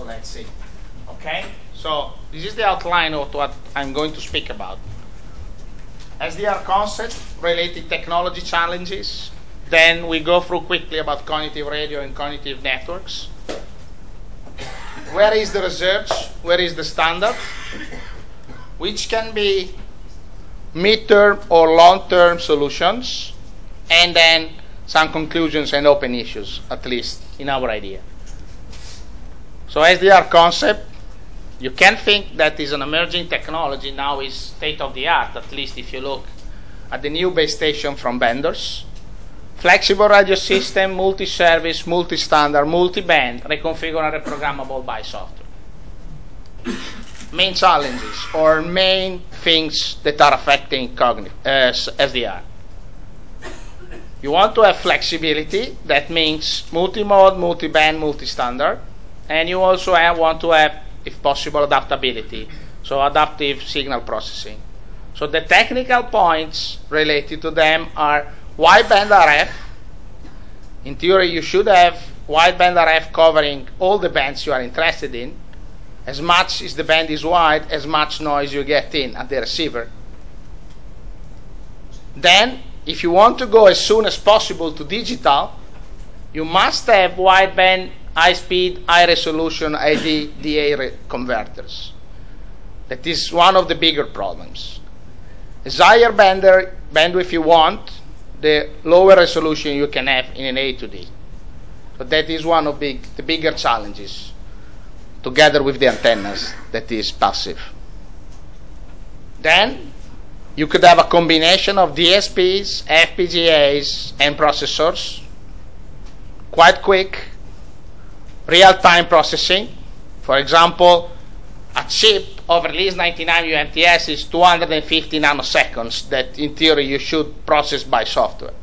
let's see. Okay? So this is the outline of what I'm going to speak about. SDR concept, related technology challenges. Then we go through quickly about cognitive radio and cognitive networks. Where is the research? Where is the standard? Which can be mid-term or long-term solutions, and then some conclusions and open issues, at least in our idea. So SDR concept, you can think that is an emerging technology, now is state-of-the-art, at least if you look at the new base station from vendors. Flexible radio system, multi-service, multi-standard, multi-band, reconfigurable and reprogrammable by software. Main challenges or main things that are affecting SDR. You want to have flexibility, that means multi-mode, multi-band, multi-standard, and you also want to have, if possible, adaptability, so adaptive signal processing. So the technical points related to them are wideband RF. In theory, you should have wideband RF covering all the bands you are interested in. As much as the band is wide, as much noise you get in at the receiver. Then, if you want to go as soon as possible to digital, you must have wideband, high-speed, high-resolution AD/DA converters. That is one of the bigger problems. As higher bandwidth you want, the lower resolution you can have in an A to D. But that is one of the bigger challenges, together with the antennas, that is passive. Then you could have a combination of DSPs, FPGAs, and processors, quite quick, real-time processing. For example, a chip of release 99 UMTS is 250 nanoseconds that in theory you should process by software.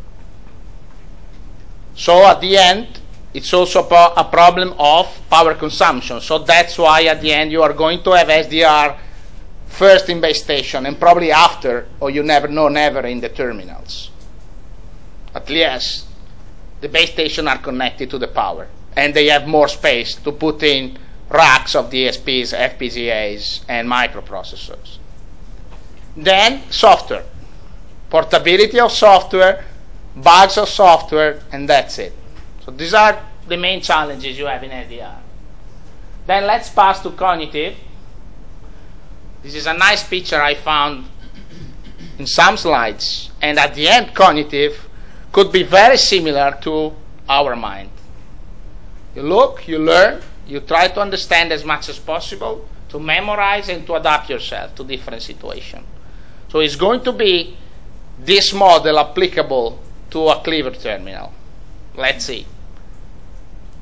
So at the end, it's also a problem of power consumption. So that's why at the end you are going to have SDR first in base station and probably after, or you never know, never in the terminals. At least the base station are connected to the power and they have more space to put in racks of DSPs, FPGAs, and microprocessors. Then software, portability of software, bugs of software, and that's it. So these are the main challenges you have in SDR. Then let's pass to cognitive. This is a nice picture I found in some slides, and at the end cognitive could be very similar to our mind. You look, you learn, you try to understand as much as possible, to memorize and to adapt yourself to different situations. So it's going to be this model applicable to a clever terminal. Let's see.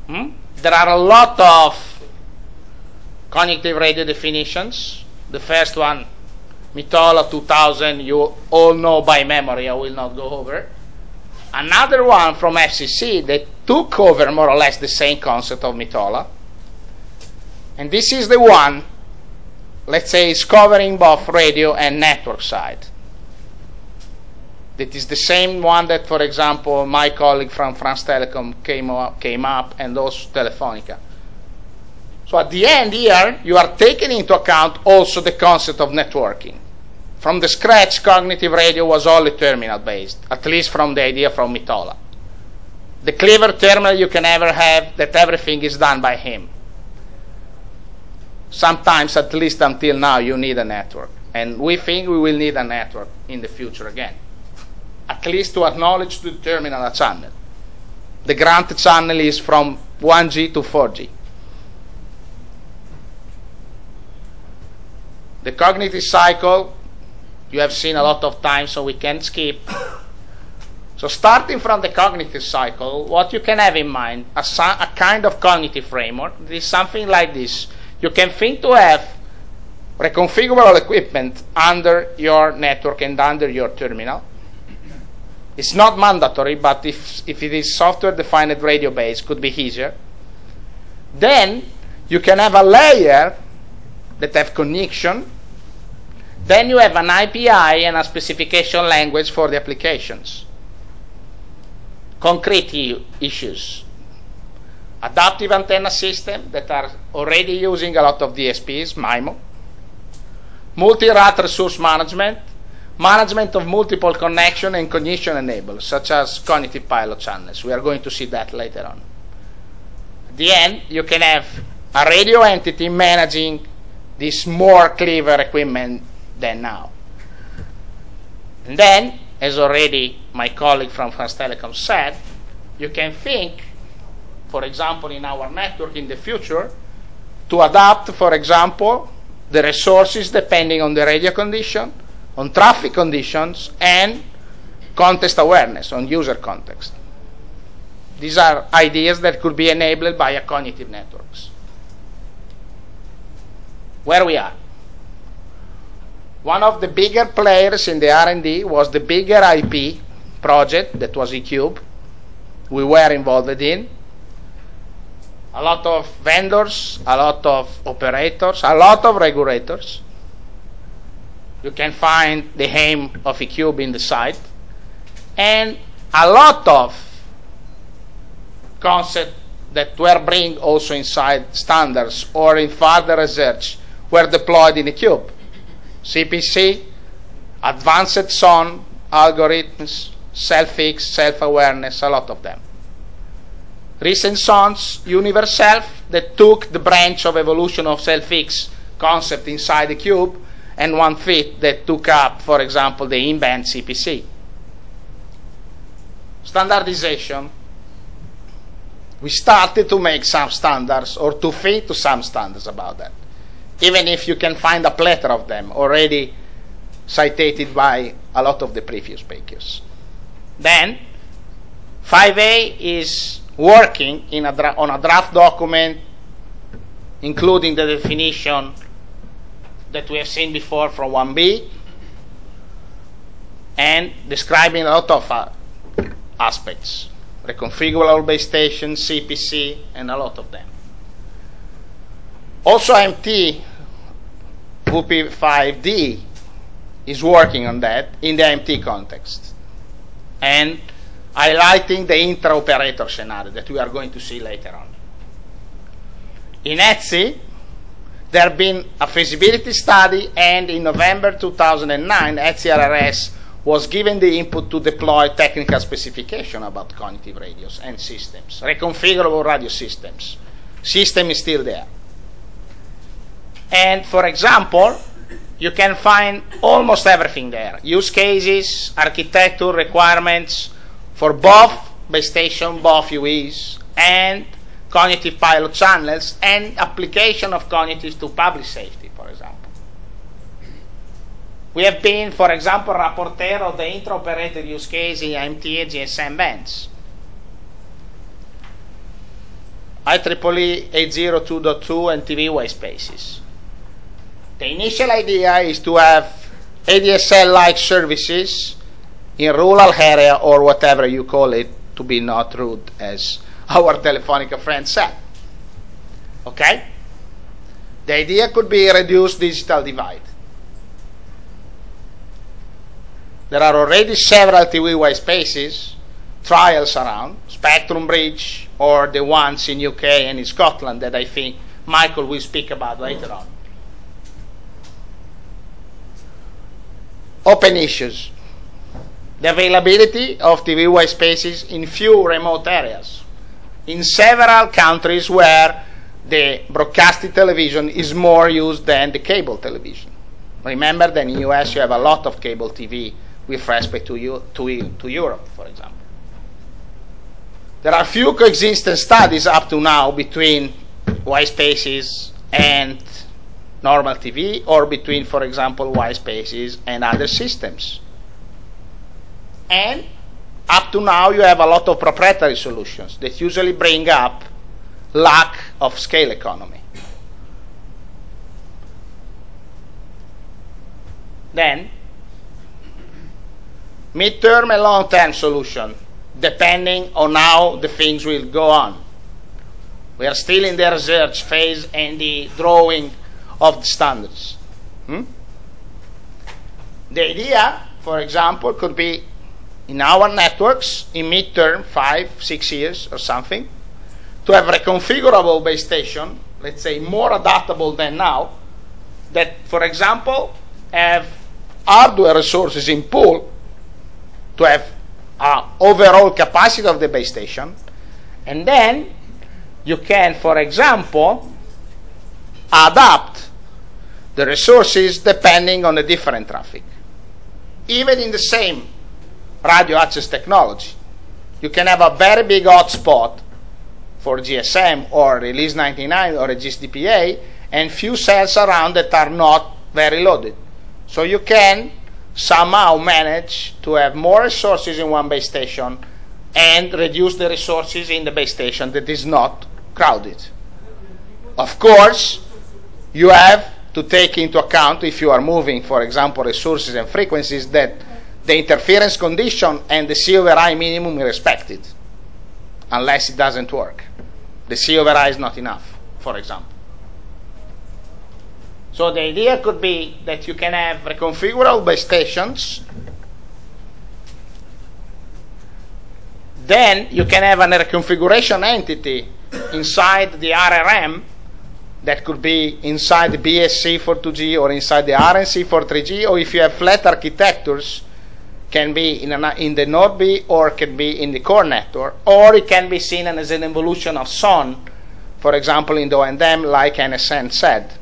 There are a lot of cognitive radio definitions. The first one, Mitola 2000, you all know by memory, I will not go over. Another one from FCC that took over more or less the same concept of Mitola. And this is the one, let's say, is covering both radio and network side. That is the same one that, for example, my colleague from France Telecom came up, and also Telefonica. So at the end here, you are taking into account also the concept of networking. From the scratch, cognitive radio was only terminal-based, at least from the idea from Mitola. The clever terminal you can ever have, that everything is done by him. Sometimes, at least until now, you need a network. And we think we will need a network in the future again. At least to acknowledge to the terminal a channel. The granted channel is from 1G to 4G. The cognitive cycle, you have seen a lot of times, so we can skip. So starting from the cognitive cycle, what you can have in mind, a kind of cognitive framework, is something like this. You can think to have reconfigurable equipment under your network and under your terminal. It's not mandatory, but if it is software-defined radio base, could be easier. Then you can have a layer that have connection. Then you have an API and a specification language for the applications. Concrete issues. adaptive antenna system that are already using a lot of DSPs, MIMO, multi-rat resource management, management of multiple connection and cognition enablers, such as cognitive pilot channels. We are going to see that later on. At the end, you can have a radio entity managing this more clever equipment than now. And then, as already my colleague from France Telecom said, you can think, for example, in our network in the future, to adapt, for example, the resources depending on the radio condition, on traffic conditions, and context awareness, on user context. These are ideas that could be enabled by a cognitive networks. Where we are. One of the bigger players in the R&D was the bigger IP project that was eCube. We were involved in. A lot of vendors, a lot of operators, a lot of regulators. You can find the aim of eCube in the site. And a lot of concepts that were bring also inside standards or in further research were deployed in eCube. CPC, advanced SON, algorithms, self-fix, self-awareness, a lot of them. Recent SONs, Univerself, that took the branch of evolution of self-fix concept inside the cube, and OneFit that took up, for example, the in-band CPC. Standardization. We started to make some standards or to fit to some standards about that, even if you can find a plethora of them already cited by a lot of the previous speakers. Then 5A is working on a draft document including the definition that we have seen before from 1B and describing a lot of aspects, reconfigurable base station, CPC, and a lot of them. Also MT WP5D is working on that in the MT context and highlighting the intra-operator scenario that we are going to see later on. In ETSI, there has been a feasibility study, and in November 2009, CRS was given the input to deploy technical specification about cognitive radios and systems, reconfigurable radio systems. System is still there. And for example, you can find almost everything there. Use cases, architecture, requirements for both base station, both UEs, and cognitive pilot channels, and application of cognitive to public safety, for example. We have been, for example, rapporteur of the intra-operator use case in MT and GSM bands. IEEE 802.2 and TV white spaces. The initial idea is to have ADSL-like services in rural area or whatever you call it, to be not rude, as our Telefonica friend said. Okay? The idea could be reduce digital divide. There are already several TV white spaces, trials around, Spectrum Bridge, or the ones in UK and in Scotland that I think Michael will speak about later on. Open issues. The availability of TV white spaces in few remote areas. In several countries where the broadcasting television is more used than the cable television. Remember that in the US you have a lot of cable TV with respect to Europe, for example. There are few coexistence studies up to now between white spaces and normal TV, or between, for example, white spaces and other systems. And up to now you have a lot of proprietary solutions that usually bring up lack of scale economy. Then mid-term and long-term solution, depending on how the things will go on. We are still in the research phase and the drawing of the standards. The idea, for example, could be in our networks in mid-term, 5-6 years or something, to to have reconfigurable base station, let's say more adaptable than now, that, for example, have hardware resources in pool to have overall capacity of the base station, and then you can, for example, adapt the resources depending on the different traffic. Even in the same radio access technology, you can have a very big hotspot for GSM or Release 99 or a GSDPA, and few cells around that are not very loaded. So you can somehow manage to have more resources in one base station and reduce the resources in the base station that is not crowded. Of course, you have to take into account, if you are moving, for example, resources and frequencies, that the interference condition and the C over I minimum is respected, unless it doesn't work. The C over I is not enough, for example. So the idea could be that you can have reconfigurable base stations. Then you can have a reconfiguration entity inside the RRM that could be inside the BSC for 2G or inside the RNC for 3G, or if you have flat architectures, can be in the node B or can be in the core network, or it can be seen as an evolution of SON, for example, in the O&M, like NSN said.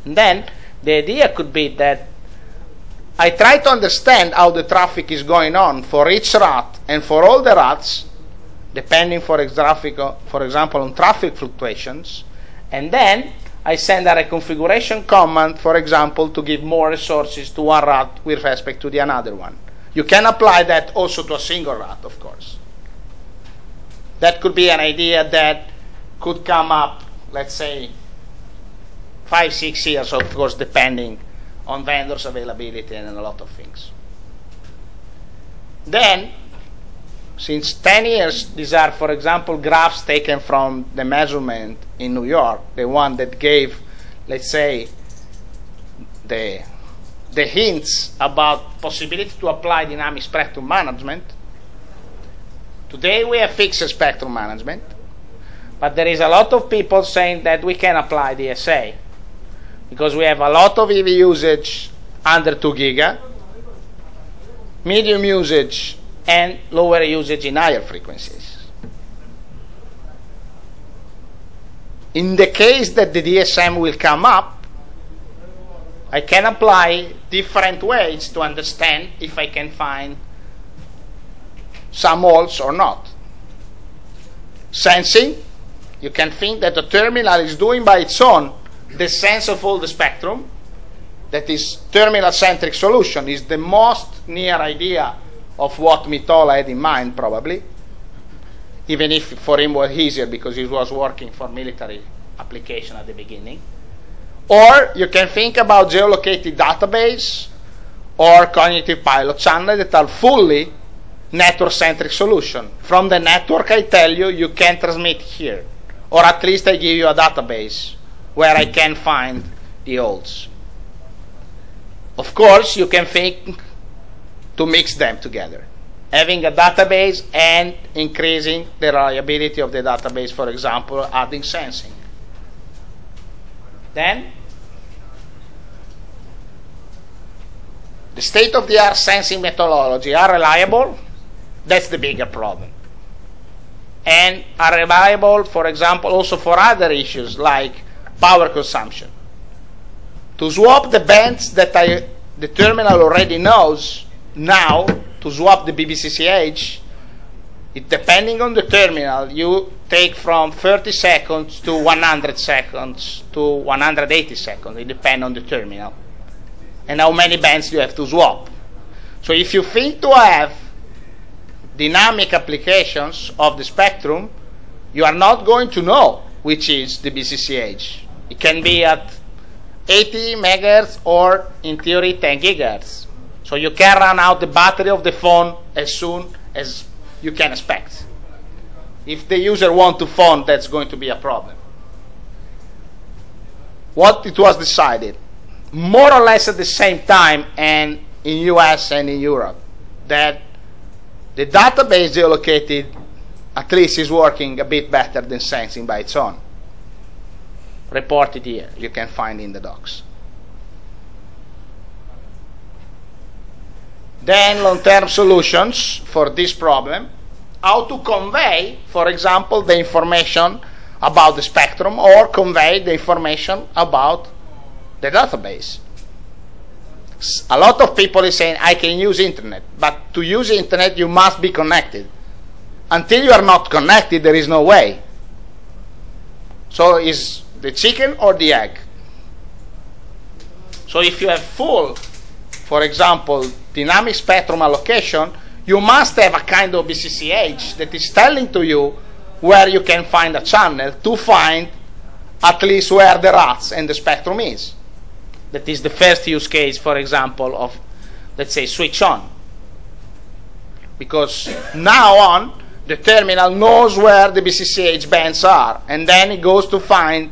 And then the idea could be that I try to understand how the traffic is going on for each route and for all the routes, depending, for example, on traffic fluctuations, and then I send a reconfiguration command, for example, to give more resources to one route with respect to the another one. You can apply that also to a single route, of course. That could be an idea that could come up, let's say, 5-6 years, of course, depending on vendors' availability and a lot of things. Then, since 10 years, these are, for example, graphs taken from the measurement in New York, the one that gave, let's say, the hints about possibility to apply dynamic spectrum management. Today we have fixed spectrum management, but there is a lot of people saying that we can apply DSA because we have a lot of EV usage under 2 giga, medium usage, and lower usage in higher frequencies. In the case that the DSM will come up, I can apply different ways to understand if I can find some holes or not. Sensing, you can think that the terminal is doing by its own the sense of all the spectrum. That is, terminal-centric solution is the most near idea of what Mitola had in mind, probably, even if for him was easier because he was working for military application at the beginning. Or you can think about geolocated database or cognitive pilot channel that are fully network-centric solution. From the network, I tell you, you can transmit here, or at least I give you a database where I can find the holes. Of course, you can think to mix them together, having a database and increasing the reliability of the database, for example, adding sensing. Then, the state-of-the-art sensing methodology are reliable. That's the bigger problem. And are reliable, for example, also for other issues like power consumption. To swap the bands that the terminal already knows now, to swap the BBCCH, depending on the terminal, you take from 30 seconds to 100 seconds to 180 seconds. It depends on the terminal and how many bands you have to swap. So if you think to have dynamic applications of the spectrum, you are not going to know which is the BCCH. It can be at 80 megahertz or, in theory, 10 gigahertz. So you can run out the battery of the phone as soon as you can expect. If the user wants to phone, that's going to be a problem. What it was decided, more or less at the same time, and in US and in Europe, that the database geolocated at least is working a bit better than sensing by its own. Reported here, you can find in the docs. Then long-term solutions for this problem. How to convey, for example, the information about the spectrum, or convey the information about the database. A lot of people are saying, I can use internet, but to use internet you must be connected. Until you are not connected, there is no way. So is the chicken or the egg? So if you have full, for example, dynamic spectrum allocation, you must have a kind of BCCH that is telling to you where you can find a channel to find at least where the rats and the spectrum is. That is the first use case, for example, of, let's say, switch on. Because now on, the terminal knows where the BCCH bands are, and then it goes to find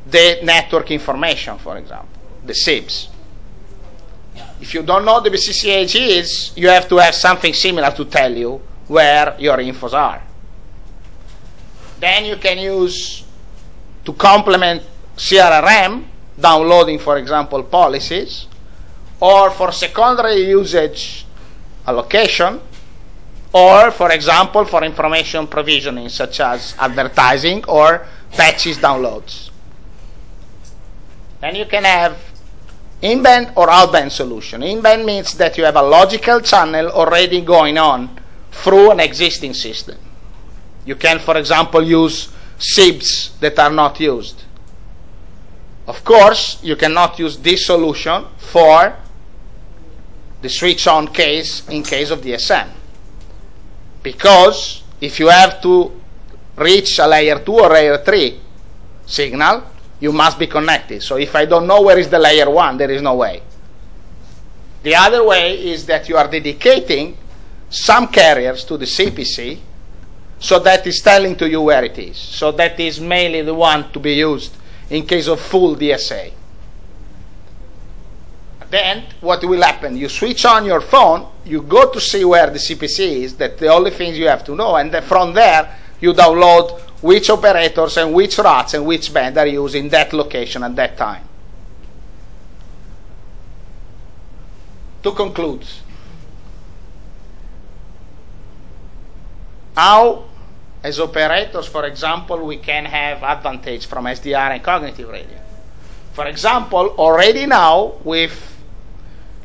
the network information, for example, the SIBs. If you don't know the BCCH is, you have to have something similar to tell you where your infos are. Then you can use, to complement CRM, downloading, for example, policies, or for secondary usage allocation, or, for example, for information provisioning, such as advertising or patches downloads. Then you can have in-band or out-band solution. In-band means that you have a logical channel already going on through an existing system. You can, for example, use SIBs that are not used. Of course, you cannot use this solution for the switch-on case in case of DSM. Because if you have to reach a layer 2 or layer 3 signal, you must be connected. So if I don't know where is the layer 1, there is no way. The other way is that you are dedicating some carriers to the CPC, so that is telling to you where it is. So that is mainly the one to be used in case of full DSA. Then what will happen? You switch on your phone, you go to see where the CPC is, that's the only things you have to know, and then from there you download which operators and which routes and which band are used in that location at that time. To conclude, how, as operators, for example, we can have advantage from SDR and cognitive radio? For example, already now with,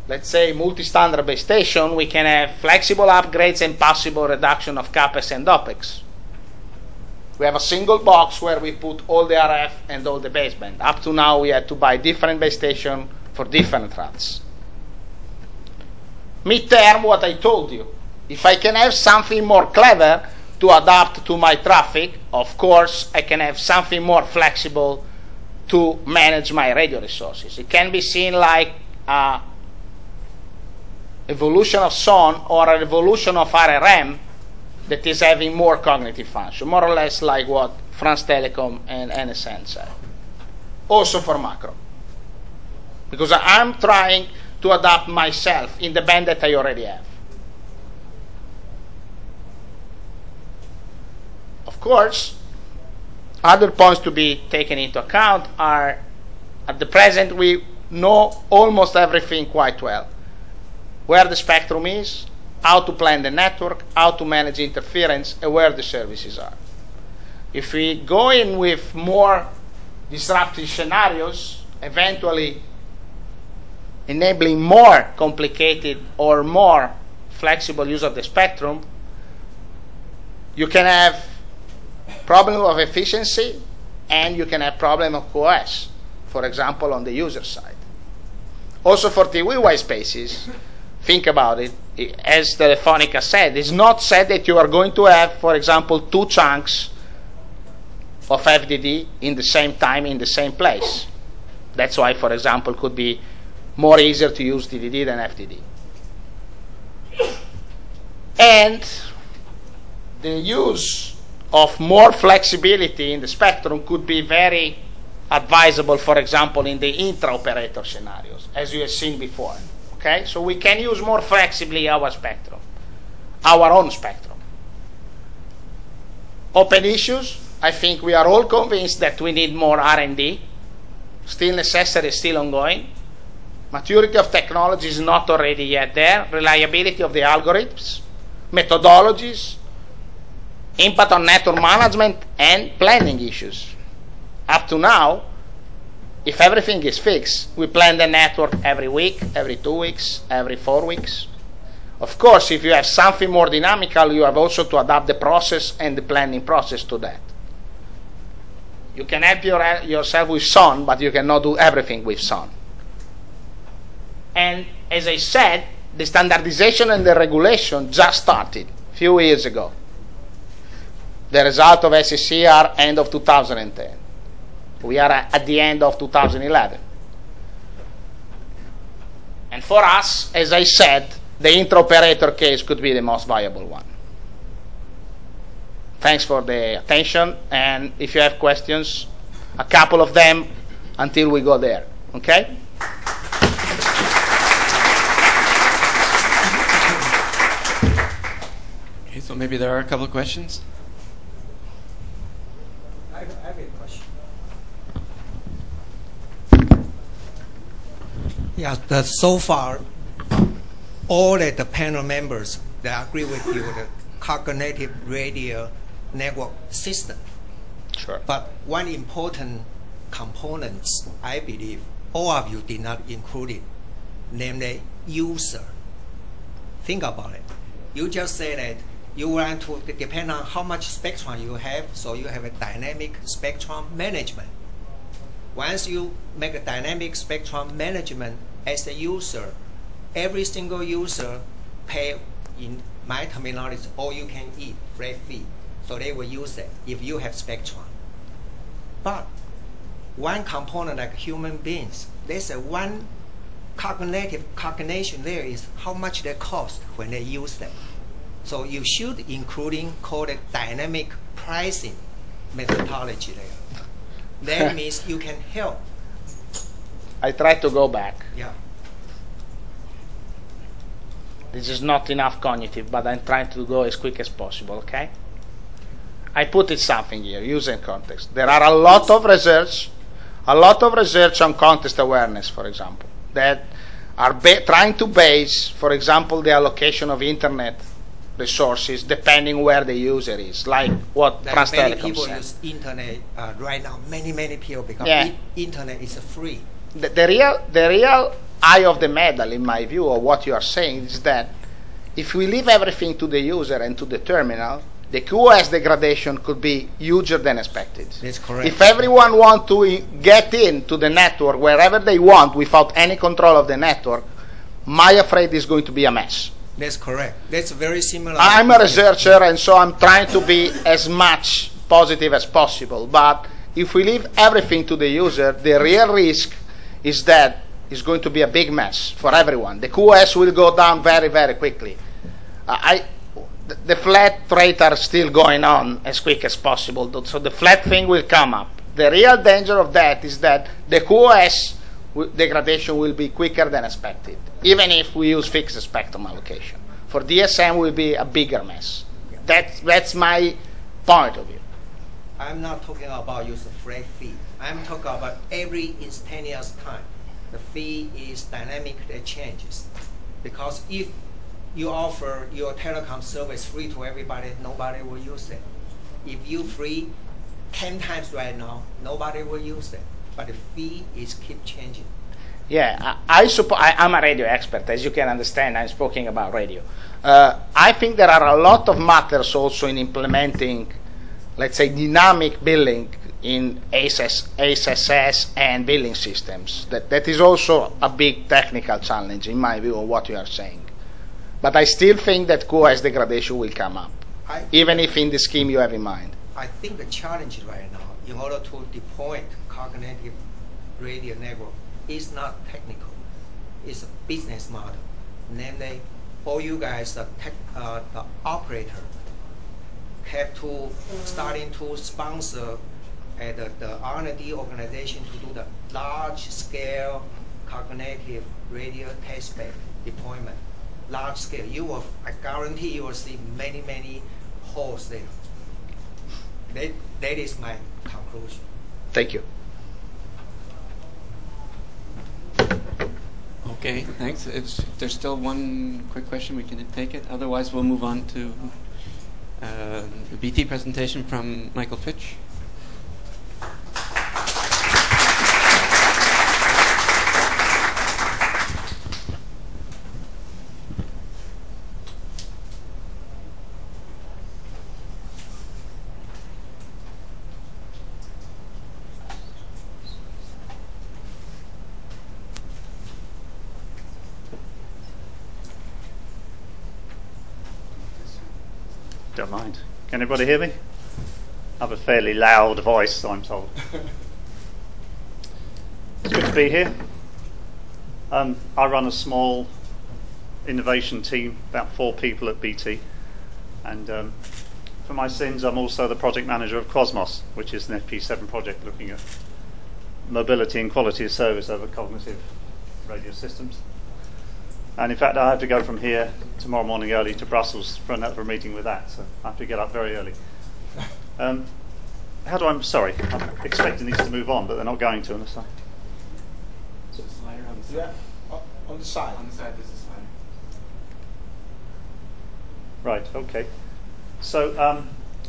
let's say, multi-standard base station, we can have flexible upgrades and possible reduction of CAPEX and OPEX. We have a single box where we put all the RF and all the baseband. Up to now, we had to buy different base station for different routes. Mid-term, what I told you. If I can have something more clever to adapt to my traffic, of course, I can have something more flexible to manage my radio resources. It can be seen like an evolution of SON or an evolution of RRM that is having more cognitive function, more or less like what France Telecom and NSN said. Also for macro. Because I'm trying to adapt myself in the band that I already have. Of course, other points to be taken into account are, at the present, we know almost everything quite well. Where the spectrum is, how to plan the network, how to manage interference, and where the services are. If we go in with more disruptive scenarios, eventually enabling more complicated or more flexible use of the spectrum, you can have problem of efficiency and you can have problem of QoS, for example, on the user side. Also for TV white spaces, think about it, as Telefonica said, it's not said that you are going to have, for example, 2 chunks of FDD in the same time in the same place. That's why, for example, it could be more easier to use DDD than FDD. And the use of more flexibility in the spectrum could be very advisable, for example, in the intra-operator scenarios, as you have seen before. Okay, so we can use more flexibly our spectrum, our own spectrum. Open issues, I think we are all convinced that we need more R&D. Still necessary, still ongoing. Maturity of technology is not already yet there. Reliability of the algorithms, methodologies, impact on network management, and planning issues. Up to now, if everything is fixed, we plan the network every week, every 2 weeks, every 4 weeks. Of course, if you have something more dynamical, you have also to adapt the process and the planning process to that. You can help yourself with SON, but you cannot do everything with SON. And as I said, the standardization and the regulation just started a few years ago. The result of SDR end of 2010. We are at the end of 2011. And for us, as I said, the inter-operator case could be the most viable one. Thanks for the attention, and if you have questions, a couple of them until we go there, okay? Okay, so maybe there are a couple of questions. I have a question. Yeah, so far, all of the panel members, they agree with you, the cognitive radio network system. Sure. But one important component, I believe, all of you did not include it, namely user. Think about it. You just say that you want to depend on how much spectrum you have, so you have a dynamic spectrum management. Once you make a dynamic spectrum management as a user, every single user pay, in my terminology, all you can eat, flat fee. So they will use it if you have spectrum. But one component like human beings, there's a one cognition there is how much they cost when they use them. So you should including called it dynamic pricing methodology there. That means you can help. I try to go back. Yeah. This is not enough cognitive, but I'm trying to go as quick as possible, okay? I put it something here, user context. There are a lot of research on context awareness, for example, that are trying to base, for example, the allocation of internet resources depending where the user is, like what France Many Telecom people said. use internet right now, many people, because Yeah. internet is free. The real eye of the medal, in my view, of what you are saying is that if we leave everything to the user and to the terminal, the QoS degradation could be huger than expected. That's correct. If everyone wants to get into the network wherever they want without any control of the network, my afraid is going to be a mess. That's correct. That's very similar. I'm a researcher, and so I'm trying to be as much positive as possible. But if we leave everything to the user, the real risk is that it's going to be a big mess for everyone. The QoS will go down very, very quickly. The flat rate are still going on as quick as possible, so the flat thing will come up. The real danger of that is that the QoS degradation will be quicker than expected, even if we use fixed spectrum allocation. For DSM, will be a bigger mess. That's my point of view. I'm not talking about use a flat fee. I'm talking about every instantaneous time. The fee is dynamic, it changes. Because if you offer your telecom service free to everybody, nobody will use it. If you free 10 times right now, nobody will use it. But the fee is keep changing. Yeah, I'm a radio expert, as you can understand. I'm speaking about radio. I think there are a lot of matters also in implementing, let's say, dynamic billing in ASSS and billing systems. That is also a big technical challenge, in my view, of what you are saying. But I still think that QoS degradation will come up, even if in the scheme you have in mind. I think the challenge right now, in order to deploy cognitive radio network, is not technical. It's a business model. Namely, all you guys, the operator, have to starting to sponsor the R&D organization to do the large-scale cognitive radio testbed deployment. Large scale, I guarantee you will see many holes there. That is my conclusion. Thank you. Okay, thanks. If there's still one quick question, we can take it. Otherwise, we'll move on to the BT presentation from Michael Fitch. Don't mind. Can everybody hear me? I have a fairly loud voice, I'm told. It's good to be here. I run a small innovation team, about 4 people at BT. And for my sins, I'm also the project manager of Cosmos, which is an FP7 project looking at mobility and quality of service over cognitive radio systems. And in fact, I have to go from here tomorrow morning early to Brussels for another meeting with that, so I have to get up very early. Sorry, I'm expecting these to move on, but they're not going to unless I... So the slider on the side. Yeah, on the side. On the side, there's a slider. Right, okay. So,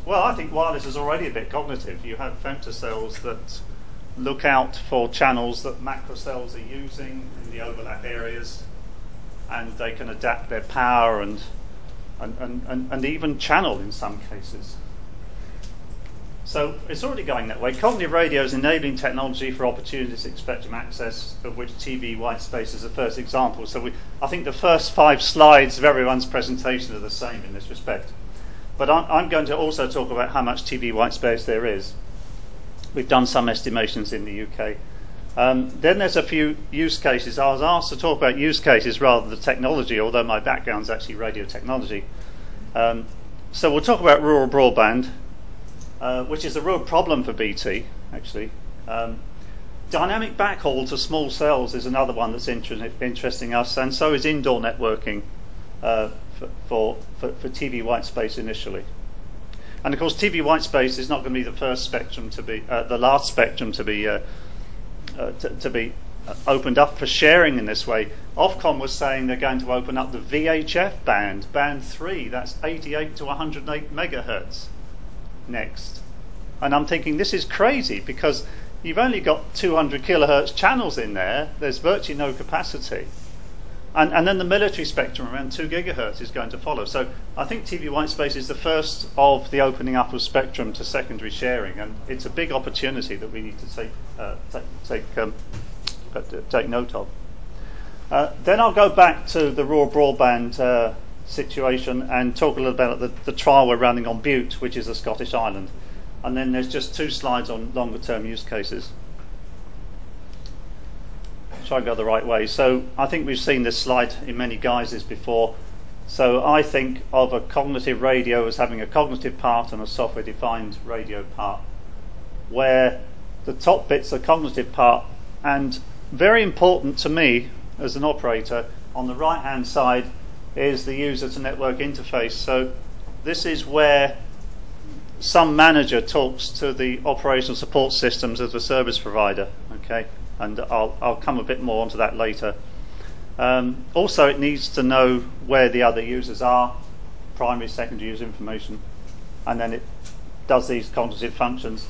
well, I think wireless is already a bit cognitive. You have femtocells that look out for channels that macrocells are using in the overlap areas, and they can adapt their power and even channel in some cases. So it's already going that way. Cognitive radio is enabling technology for opportunistic spectrum access, of which TV white space is the first example. So I think the first 5 slides of everyone's presentation are the same in this respect. But I'm going to also talk about how much TV white space there is. We've done some estimations in the UK. Then there's a few use cases. I was asked to talk about use cases rather than technology, although my background's actually radio technology. So we'll talk about rural broadband, which is a real problem for BT, actually. Dynamic backhaul to small cells is another one that's interesting us, and so is indoor networking for TV white space initially. And of course, TV white space is not going to be the first spectrum to be, the last spectrum to be opened up for sharing in this way. Ofcom was saying they're going to open up the VHF band 3, that's 88 to 108 megahertz next. And I'm thinking this is crazy because you've only got 200 kilohertz channels in there, there's virtually no capacity. And then the military spectrum around 2 gigahertz is going to follow. So I think TV white space is the first of the opening up of spectrum to secondary sharing, and it's a big opportunity that we need to take note of. Then I'll go back to the rural broadband situation and talk a little about the trial we're running on Bute, which is a Scottish island. And then there's just 2 slides on longer term use cases. Try and go the right way. So I think we've seen this slide in many guises before. So I think of a cognitive radio as having a cognitive part and a software defined radio part, where the top bit's a cognitive part, and very important to me as an operator, on the right hand side is the user to network interface. So this is where some manager talks to the operational support systems of the service provider, okay? And I'll come a bit more onto that later. Also, it needs to know where the other users are, primary, secondary user information, and then it does these cognitive functions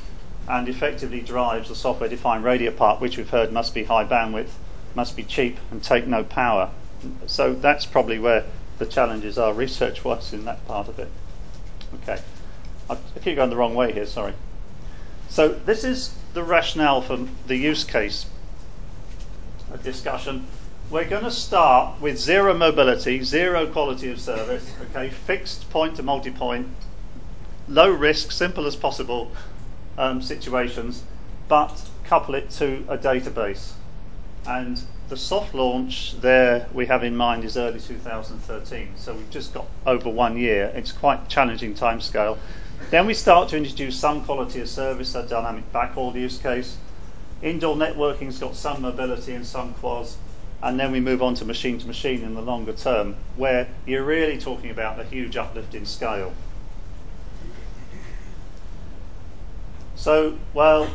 and effectively drives the software-defined radio part, which we've heard must be high bandwidth, must be cheap, and take no power. So that's probably where the challenges are research-wise in that part of it. Okay, I keep going the wrong way here, sorry. So this is the rationale for the use case discussion. We're going to start with 0 mobility, 0 quality of service, okay, fixed point to multi-point, low risk, simple as possible situations, but couple it to a database. And the soft launch there we have in mind is early 2013, so we've just got over 1 year. It's quite a challenging timescale. Then we start to introduce some quality of service, a dynamic backhaul use case. Indoor networking's got some mobility and some quas, and then we move on to machine in the longer term, where you're really talking about a huge uplift in scale. So, well,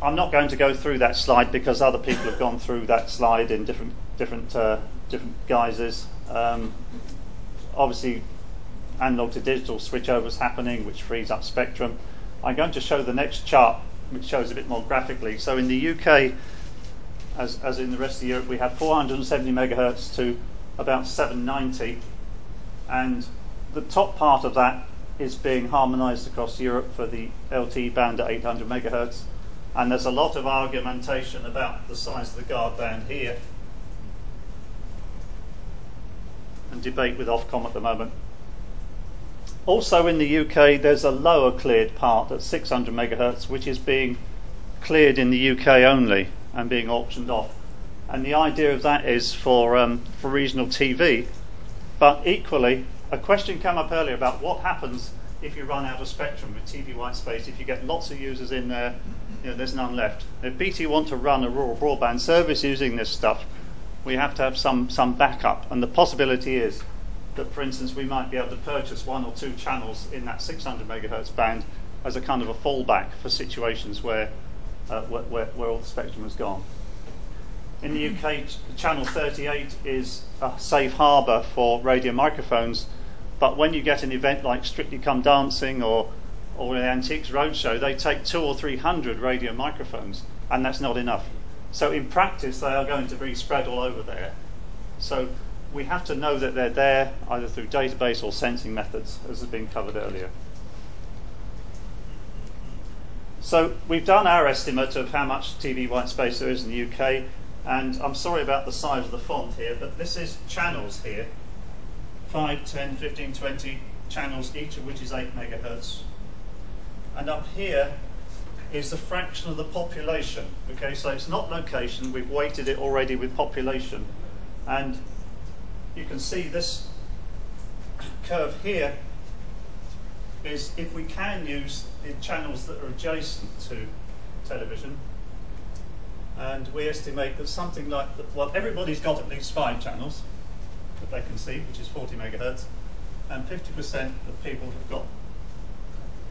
I'm not going to go through that slide because other people have gone through that slide in different guises. Obviously, analog to digital switchovers happening, which frees up spectrum. I'm going to show the next chart, which shows a bit more graphically. So in the UK, as in the rest of Europe, we have 470 megahertz to about 790, and the top part of that is being harmonized across Europe for the LTE band at 800 megahertz. And there's a lot of argumentation about the size of the guard band here, and debate with Ofcom at the moment. Also in the UK, there's a lower cleared part at 600 megahertz, which is being cleared in the UK only and being auctioned off. And the idea of that is for regional TV. But equally, a question came up earlier about what happens if you run out of spectrum with TV white space. If you get lots of users in there, there's none left. If BT want to run a rural broadband service using this stuff, we have to have some backup. And the possibility is that, for instance, we might be able to purchase 1 or 2 channels in that 600 megahertz band as a kind of a fallback for situations where all the spectrum has gone. In the UK, channel 38 is a safe harbour for radio microphones, but when you get an event like Strictly Come Dancing or the Antiques Roadshow, they take 200 or 300 radio microphones, and that's not enough. So in practice, they are going to be spread all over there. So we have to know that they're there, either through database or sensing methods, as has been covered earlier. So we've done our estimate of how much TV white space there is in the UK, and I'm sorry about the size of the font here, but this is channels here. 5, 10, 15, 20 channels, each of which is 8 megahertz. And up here is the fraction of the population. Okay, so it's not location, we've weighted it already with population. And you can see this curve here is if we can use the channels that are adjacent to television, and we estimate that something like, well, everybody's got at least 5 channels that they can see, which is 40 megahertz, and 50% of people have got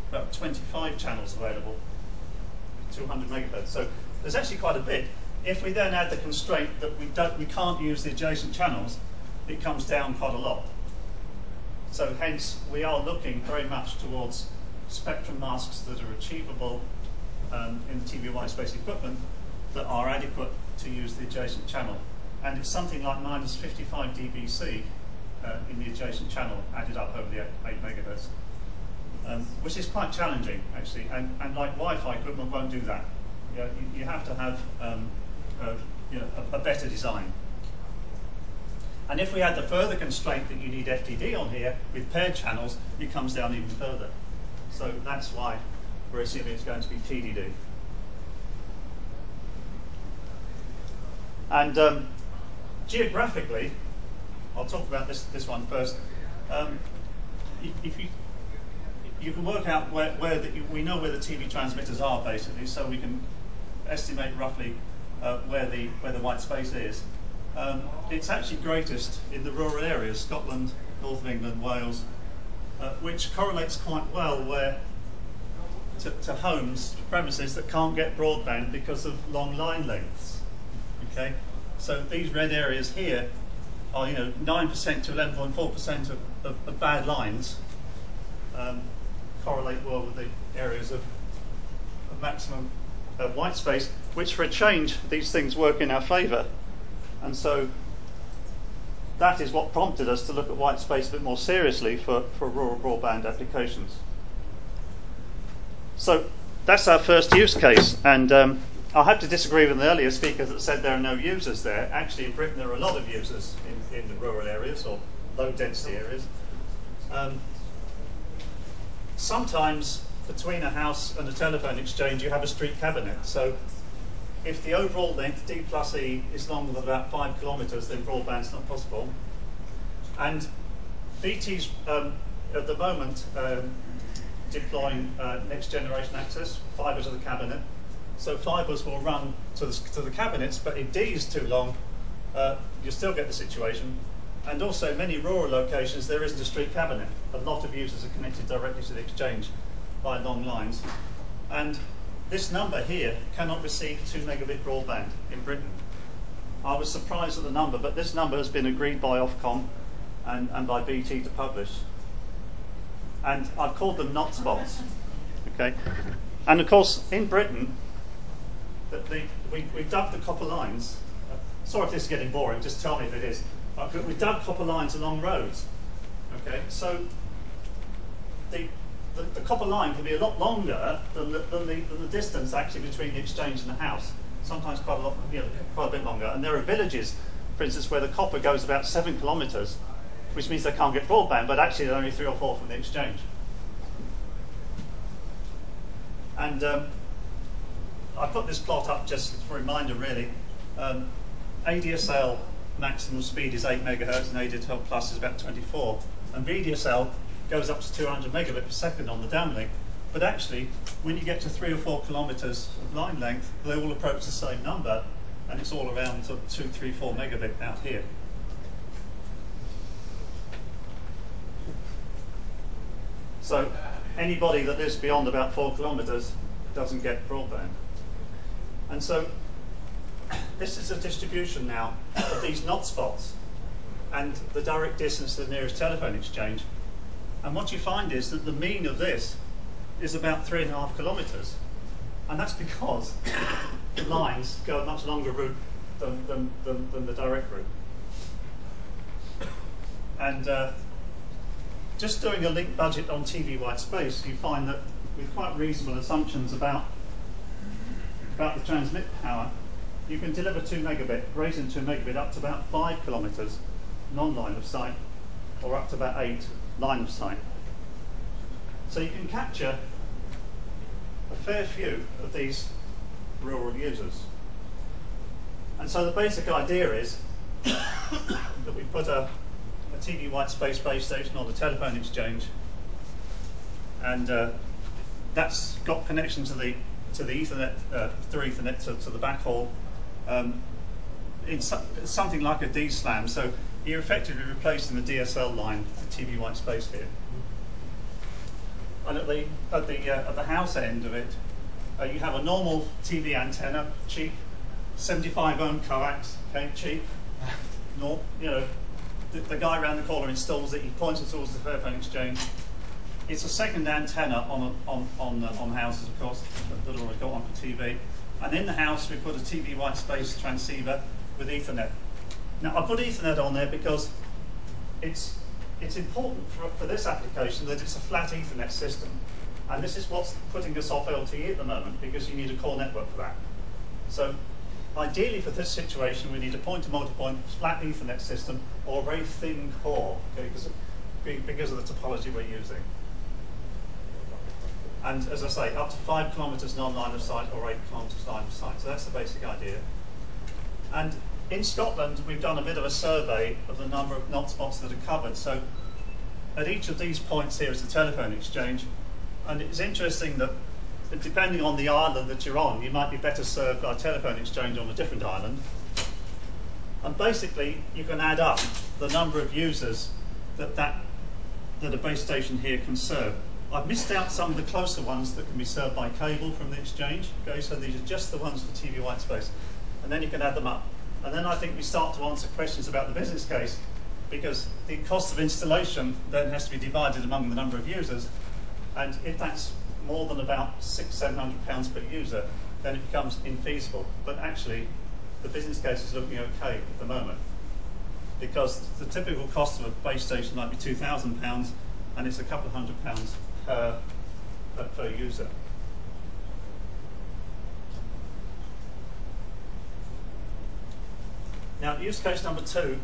about 25 channels available, 200 megahertz. So there's actually quite a bit. If we then add the constraint that we can't use the adjacent channels, it comes down quite a lot. So hence, we are looking very much towards spectrum masks that are achievable in the TV white space equipment that are adequate to use the adjacent channel. And it's something like minus 55 dBc in the adjacent channel added up over the 8 megahertz, which is quite challenging, actually. And like Wi-Fi equipment won't do that. You have to have a better design. And if we add the further constraint that you need FDD on here with paired channels, it comes down even further. So that's why we're assuming it's going to be TDD. And geographically, I'll talk about this one first. If you can work out we know where the TV transmitters are basically, so we can estimate roughly where the white space is. It's actually greatest in the rural areas, Scotland, North of England, Wales, which correlates quite well to homes, premises that can't get broadband because of long line lengths. Okay, so these red areas here are 9% to 11.4% of bad lines correlate well with the areas of maximum white space, which for a change these things work in our favour. And so that is what prompted us to look at white space a bit more seriously for rural broadband applications. So that's our first use case, and I'll have to disagree with an earlier speaker that said there are no users there. Actually, in Britain there are a lot of users in the rural areas or low density areas. Sometimes between a house and a telephone exchange you have a street cabinet. So if the overall length, D plus E, is longer than about 5 kilometres, then broadband's not possible. And BT's, at the moment, deploying next generation access, fibre to the cabinet. So fibres will run to the cabinets, but if D is too long, you still get the situation. And also, many rural locations, there isn't a street cabinet. A lot of users are connected directly to the exchange by long lines. And this number here cannot receive 2 megabit broadband in Britain. I was surprised at the number, but this number has been agreed by Ofcom and by BT to publish. And I've called them not spots. Okay? And of course, in Britain, we've dug the copper lines. Sorry if this is getting boring, just tell me if it is. We've dug copper lines along roads. Okay? So the copper line can be a lot longer than the distance actually between the exchange and the house. Sometimes quite a bit longer. And there are villages, for instance, where the copper goes about 7 kilometres, which means they can't get broadband, but actually they're only 3 or 4 from the exchange. And I put this plot up just for a reminder, really. ADSL maximum speed is 8 megahertz, and ADSL plus is about 24. And VDSL goes up to 200 megabit per second on the downlink. But actually, when you get to 3 or 4 kilometres of line length, they all approach the same number, and it's all around sort of 2, 3, 4 megabit out here. So anybody that lives beyond about 4 kilometres doesn't get broadband. And so this is a distribution now of these not spots and the direct distance to the nearest telephone exchange. And what you find is that the mean of this is about 3.5 kilometres. And that's because the lines go a much longer route than the direct route. And just doing a link budget on TV white space, you find that with quite reasonable assumptions about the transmit power, you can deliver 2 megabit, raising 2 megabit up to about 5 kilometres non-line of sight, or up to about 8 line of sight. So you can capture a fair few of these rural users. And so the basic idea is that we put a TV white space base station on the telephone exchange, and that's got connection to the Ethernet, through Ethernet to the backhaul. It's something like a D-SLAM, so you're effectively replacing the DSL line for TV white space here. And at the house end of it, you have a normal TV antenna, cheap, 75 ohm coax, okay, cheap. No, you know, the guy around the corner installs it. He points it towards the telephone exchange. It's a second antenna on houses, of course, that already got one for TV. And in the house, we put a TV white space transceiver with Ethernet. Now, I put Ethernet on there because it's important for this application that it's a flat Ethernet system. And this is what's putting us off LTE at the moment, because you need a core network for that. So ideally for this situation, we need a point-to-multipoint flat Ethernet system or a very thin core, okay, because of the topology we're using. And as I say, up to 5 kilometres non-line of sight or 8 kilometres line of sight. So that's the basic idea. And in Scotland, we've done a bit of a survey of the number of not spots that are covered. So at each of these points here is the telephone exchange. And it's interesting that depending on the island that you're on, you might be better served by a telephone exchange on a different island. And basically, you can add up the number of users that a base station here can serve. I've missed out some of the closer ones that can be served by cable from the exchange. Okay, so these are just the ones for TV white space. And then you can add them up. And then I think we start to answer questions about the business case, because the cost of installation then has to be divided among the number of users. And if that's more than about £600–700 per user, then it becomes infeasible. But actually, the business case is looking okay at the moment, because the typical cost of a base station might be £2,000, and it's a couple of £100 per user. Now, use case number 2,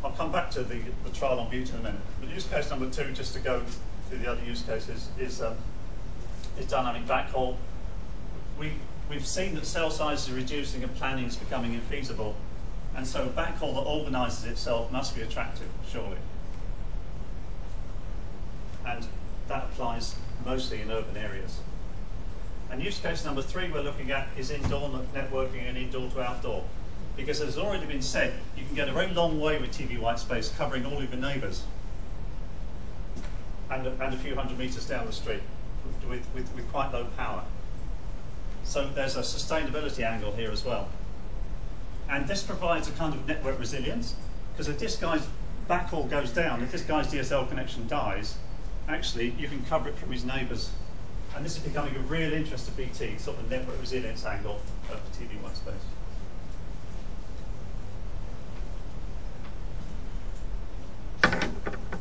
I'll come back to the trial on Butte in a minute, but use case number 2, just to go through the other use cases, is dynamic backhaul. We've seen that cell sizes are reducing and planning is becoming infeasible, and so backhaul that organises itself must be attractive, surely. And that applies mostly in urban areas. And use case number 3 we're looking at is indoor networking and indoor to outdoor. Because as has already been said, you can get a very long way with TV white space covering all of your neighbours and a few hundred metres down the street with quite low power. So there's a sustainability angle here as well. And this provides a kind of network resilience, because if this guy's backhaul goes down, if this guy's DSL connection dies, actually you can cover it from his neighbours. And this is becoming a real interest to BT, sort of network resilience angle of TV white space.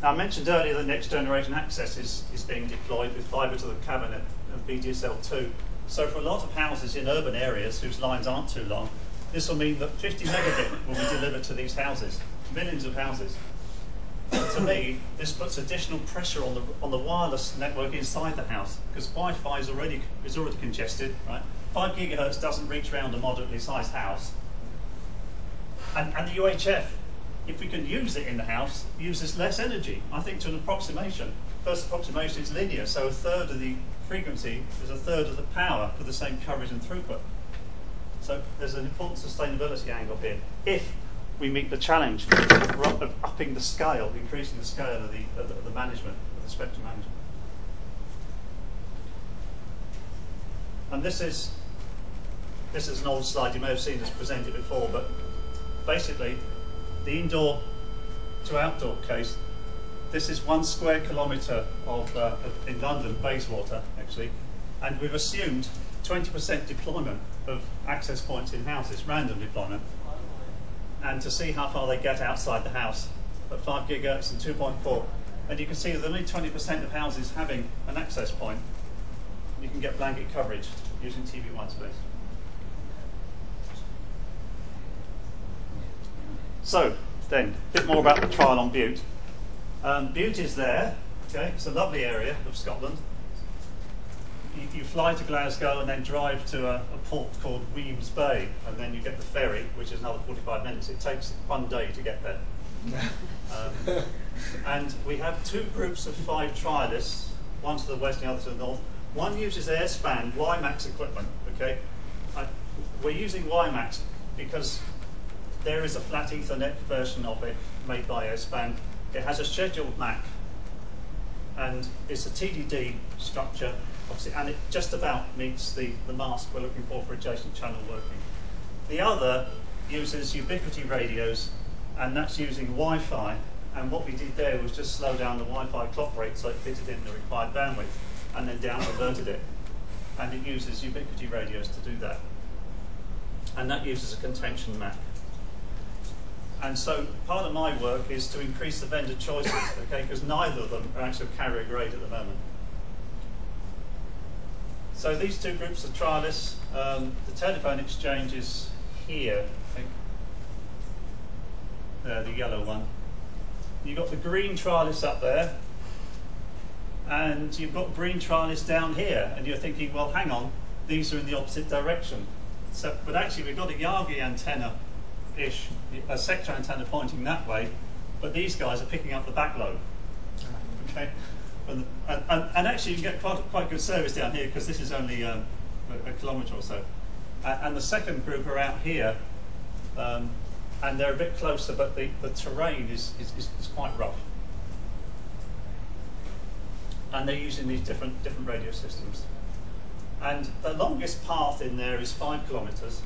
Now, I mentioned earlier that next generation access is being deployed with fibre to the cabinet and VDSL2. So for a lot of houses in urban areas whose lines aren't too long, this will mean that 50 megabit will be delivered to these houses, millions of houses. And to me, this puts additional pressure on the wireless network inside the house, because Wi-Fi is already congested, right? 5 gigahertz doesn't reach around a moderately sized house. And the UHF, if we can use it in the house, uses less energy. I think to an approximation. First approximation is linear, so a third of the frequency is a third of the power for the same coverage and throughput. So there's an important sustainability angle here. If we meet the challenge of upping the scale, increasing the scale of the management, of the spectrum management. And this is an old slide, you may have seen this presented before, but basically the indoor to outdoor case, this is 1 square kilometre in London, Bayswater actually, and we've assumed 20% deployment of access points in houses, random deployment, and to see how far they get outside the house at 5 gigahertz and 2.4. And you can see that only 20% of houses having an access point, you can get blanket coverage using TV white space. So then, a bit more about the trial on Bute. Bute is there, okay, it's a lovely area of Scotland. You fly to Glasgow and then drive to a port called Weems Bay, and then you get the ferry, which is another 45 minutes. It takes 1 day to get there. And we have 2 groups of 5 trialists, one to the west and the other to the north. One uses Airspan WiMAX equipment, okay? We're using WiMAX because there is a flat Ethernet version of it made by Airspan. It has a scheduled MAC, and it's a TDD structure, obviously, and it just about meets the mask we're looking for adjacent channel working. The other uses ubiquity radios, and that's using Wi-Fi, and what we did there was just slow down the Wi-Fi clock rate so it fitted in the required bandwidth, and then down converted it. And it uses ubiquity radios to do that. And that uses a contention MAC. And so part of my work is to increase the vendor choices, okay, because neither of them are actually carrier grade at the moment. So these 2 groups of trialists, the telephone exchange is here, I think. The yellow one. You've got the green trialists up there, and you've got green trialists down here, and you're thinking, well, hang on, these are in the opposite direction. So, but actually, we've got a Yagi antenna-ish, a sector antenna pointing that way, but these guys are picking up the backload. Okay, and actually, you can get quite good service down here because this is only a kilometre or so. And the second group are out here, and they're a bit closer, but the terrain is quite rough. And they're using these different radio systems. And the longest path in there is 5 kilometres,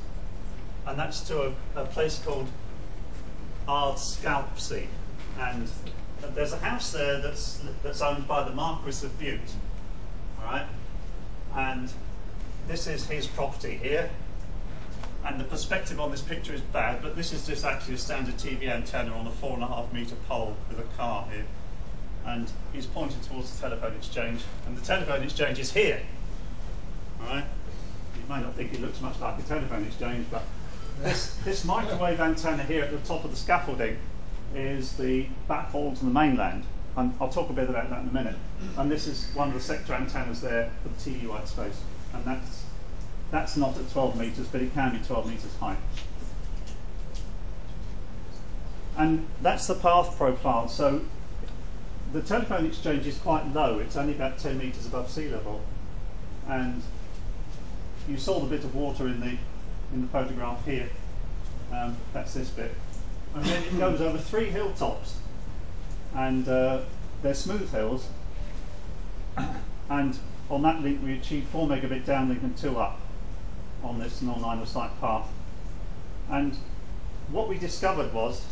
and that's to a place called Ardscalpsea. And there's a house there that's owned by the Marquis of Bute, all right? And this is his property here. And the perspective on this picture is bad, but this is just actually a standard TV antenna on a 4.5 metre pole with a car here. And he's pointing towards the telephone exchange, and the telephone exchange is here. All right? You may not think it looks much like a telephone exchange, but this microwave antenna here at the top of the scaffolding is the backhaul to the mainland. And I'll talk a bit about that in a minute. And this is one of the sector antennas there for the TV white space. And that's not at 12 metres, but it can be 12 metres high. And that's the path profile. So the telephone exchange is quite low. It's only about 10 metres above sea level. And you saw the bit of water in the photograph here. That's this bit. And then it goes over 3 hilltops. And they're smooth hills. And on that link we achieved 4 megabit downlink and 2 up. on this non-line of sight path. And what we discovered was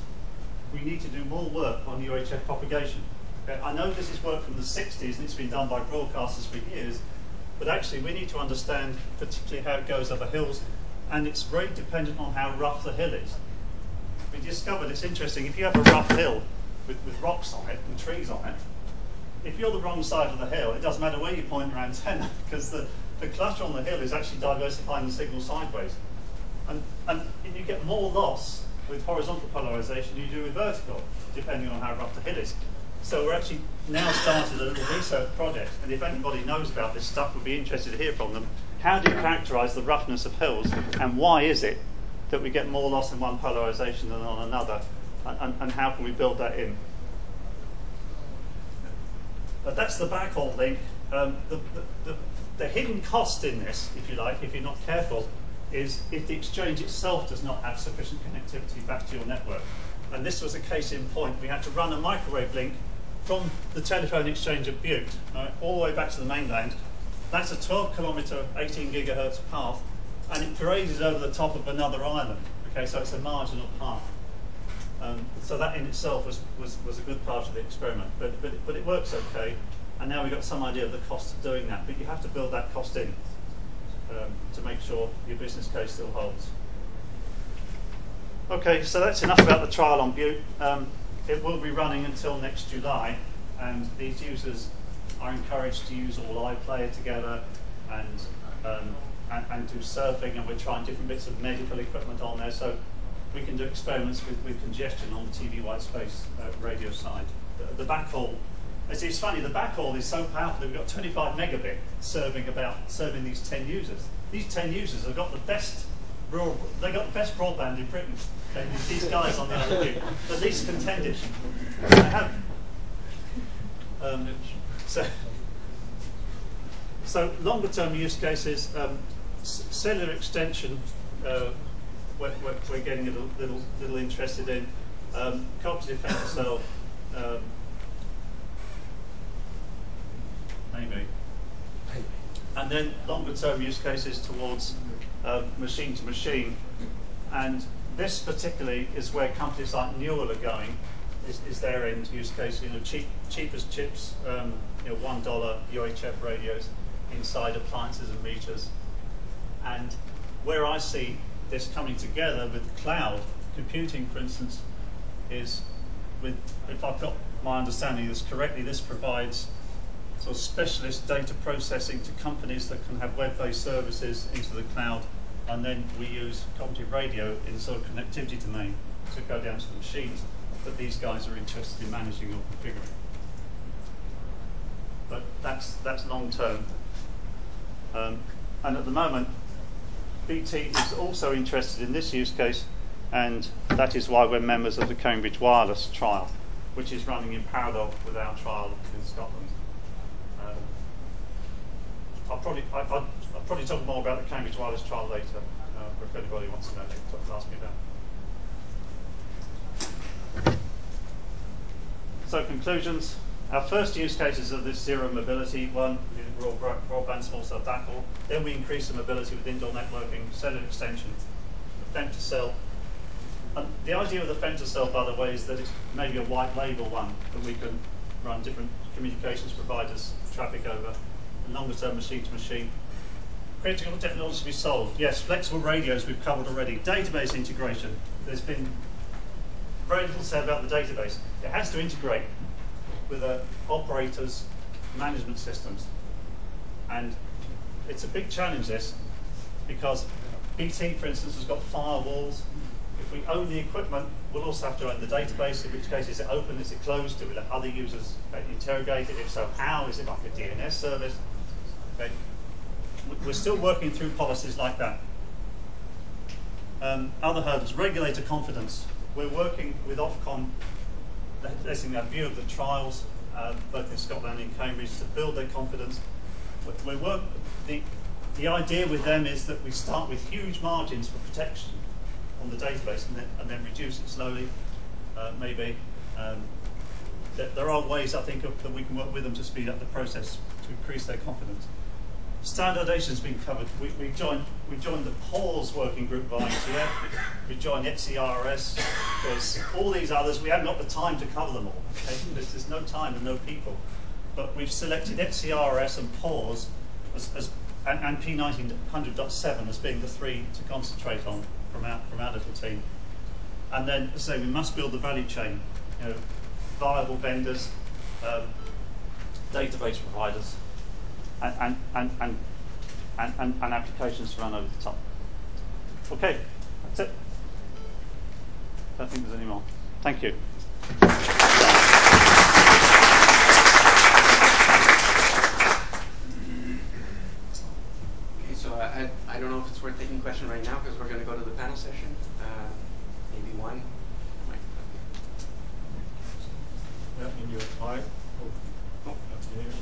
we need to do more work on UHF propagation. Okay, I know this is work from the 60s and it's been done by broadcasters for years, but actually we need to understand particularly how it goes over hills, and it's very dependent on how rough the hill is. We discovered it's interesting, if you have a rough hill with rocks on it and trees on it, if you're the wrong side of the hill, it doesn't matter where you point your antenna, because the cluster on the hill is actually diversifying the signal sideways. And you get more loss with horizontal polarization than you do with vertical, depending on how rough the hill is. So we're actually now started a little research project, and if anybody knows about this stuff, we'd be interested to hear from them. How do you characterize the roughness of hills, and why is it that we get more loss in one polarization than on another, and how can we build that in? But that's the backhaul link. The hidden cost in this, if you like, if you're not careful, is if the exchange itself does not have sufficient connectivity back to your network. And this was a case in point. We had to run a microwave link from the telephone exchange at Butte, all the way back to the mainland. That's a 12-kilometre, 18 gigahertz path, and it grazes over the top of another island. Okay, so it's a marginal path. So that in itself was a good part of the experiment, but it works okay. And now we've got some idea of the cost of doing that, but you have to build that cost in to make sure your business case still holds. Okay, so that's enough about the trial on Butte. It will be running until next July, and these users are encouraged to use all iPlayer together and do surfing, and we're trying different bits of medical equipment on there, so we can do experiments with congestion on the TV white space radio side. The backhaul, it's funny, the backhaul is so powerful that we've got 25 megabit serving these 10 users. These 10 users have got the best broadband in Britain. Okay, these guys on the RQ, the least contended. They have. So longer term use cases, cellular extension, we're getting a little interested in. Cognitive femtocell, maybe. And then longer term use cases towards machine to machine. And this particularly is where companies like Newell are going, is their end use case, cheapest chips, $1 UHF radios inside appliances and meters. And where I see this coming together with cloud computing, for instance, is if I've got my understanding of this correctly, this provides sort of specialist data processing to companies that can have web-based services into the cloud, and then we use cognitive radio in sort of connectivity domain to go down to the machines that these guys are interested in managing or configuring. But that's long term. And at the moment, BT is also interested in this use case, and that is why we're members of the Cambridge Wireless trial, which is running in parallel with our trial in Scotland. I'll probably talk more about the Cambridge Wireless trial later, if anybody wants to know, ask me about. So conclusions. Our first use cases of this zero mobility, one, rural broadband small cell backhaul. Then we increase the mobility with indoor networking, cellular extension, the femtocell. And the idea of the femtocell, by the way, is that it's maybe a white label one that we can run different communications providers traffic over, and longer term machine to machine. Critical technology to be solved. Yes, flexible radios we've covered already. Database integration. There's been very little said about the database. It has to integrate with an operator's management systems. And it's a big challenge, this, because BT, for instance, has got firewalls. If we own the equipment, we'll also have to own the database, in which case is it open, is it closed, do we let other users interrogate it? If so, how? Is it like a DNS service? Okay. We're still working through policies like that. Other hurdles, regulator confidence. We're working with Ofcom, letting a view of the trials, both in Scotland and in Cambridge, to build their confidence. The idea with them is that we start with huge margins for protection on the database and then reduce it slowly, maybe. There are ways, I think, that we can work with them to speed up the process to increase their confidence. Standardization's been covered. We joined the PAWS working group by ITF. We joined CRS. There's all these others. We haven't got the time to cover them all. Okay? There's no time and no people. But we've selected CRS and PAWS and P1900.7 as being the three to concentrate on from our little team. And then, as I say, we must build the value chain. You know, viable vendors, database providers, and applications to run over the top. Okay, that's it. I don't think there's any more. Thank you. Okay, so I don't know if it's worth taking a question right now because we're going to go to the panel session. Maybe one. Yeah, in your slide,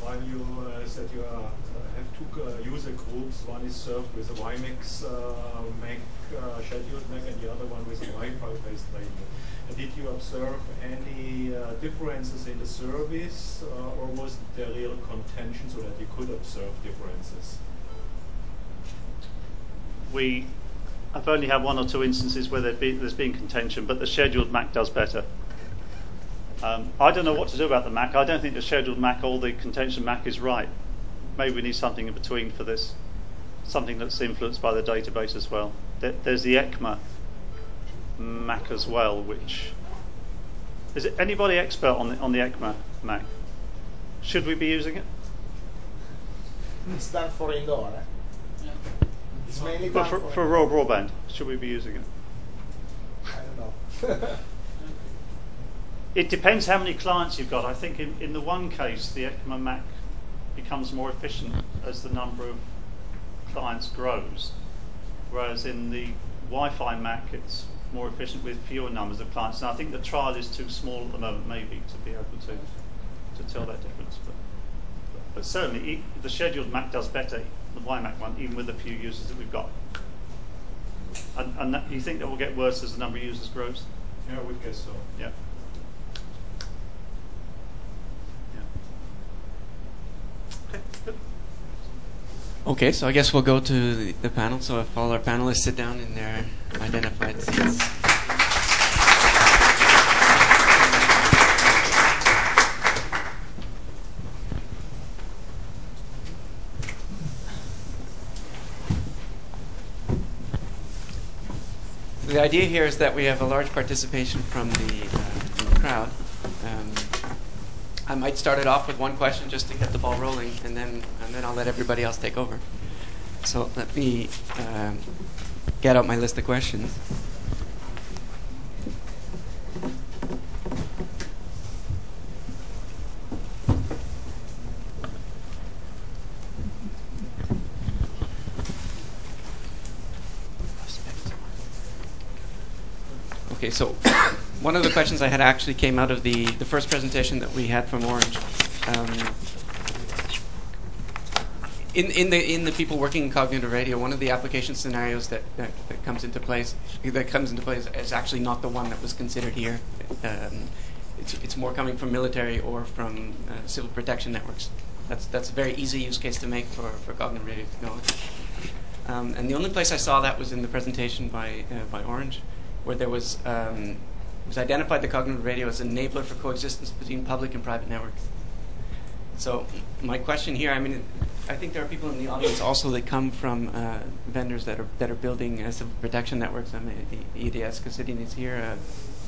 while you said you have two user groups, one is served with a WiMAX Mac, scheduled Mac, and the other one with a Wi-Fi based radio. Did you observe any differences in the service, or was there real contention so that you could observe differences? I've only had one or two instances where there's been contention, but the scheduled Mac does better. I don't know what to do about the Mac. I don't think the scheduled Mac or the contention Mac is right. Maybe we need something in between for this, something that's influenced by the database as well. There's the ECMA Mac as well, which is it anybody expert on the ECMA Mac? Should we be using it? It's done for indoor. Yeah. It's mainly But done for rural broadband, should we be using it? I don't know. It depends how many clients you've got. I think in the one case, the ECMA Mac becomes more efficient as the number of clients grows, whereas in the Wi-Fi Mac, it's more efficient with fewer numbers of clients. And I think the trial is too small at the moment, maybe, to be able to tell that difference. But certainly, the scheduled Mac does better, the WiMAC one, even with the few users that we've got. And you think that will get worse as the number of users grows? Yeah, I would guess so. Yeah. Okay, so I guess we'll go to the panel. So if all our panelists sit down in their identified seats. The idea here is that we have a large participation from the crowd. I might start it off with one question just to get the ball rolling, and then I'll let everybody else take over. So let me get out my list of questions. Okay, so one of the questions I had actually came out of the first presentation that we had from Orange. In the people working in cognitive radio, one of the application scenarios that comes into place is actually not the one that was considered here. It's more coming from military or from civil protection networks. That's a very easy use case to make for cognitive radio technology. And the only place I saw that was in the presentation by Orange, where there was identified the cognitive radio as an enabler for coexistence between public and private networks. So my question here, I mean, I think there are people in the audience also that come from vendors that are building civil protection networks. I mean, the EDS Cassidian is here.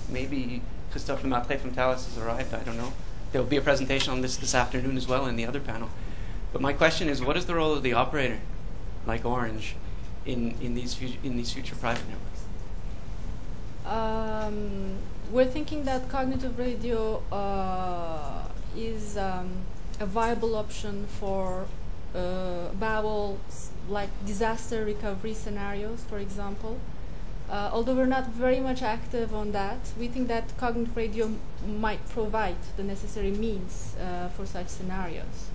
Maybe Christophe Lemaitre from Thales has arrived. I don't know. There will be a presentation on this afternoon as well in the other panel. But my question is, what is the role of the operator, like Orange, in these future private networks? We're thinking that cognitive radio is a viable option for viable, like disaster recovery scenarios, for example. Although we're not very much active on that, we think that cognitive radio might provide the necessary means for such scenarios.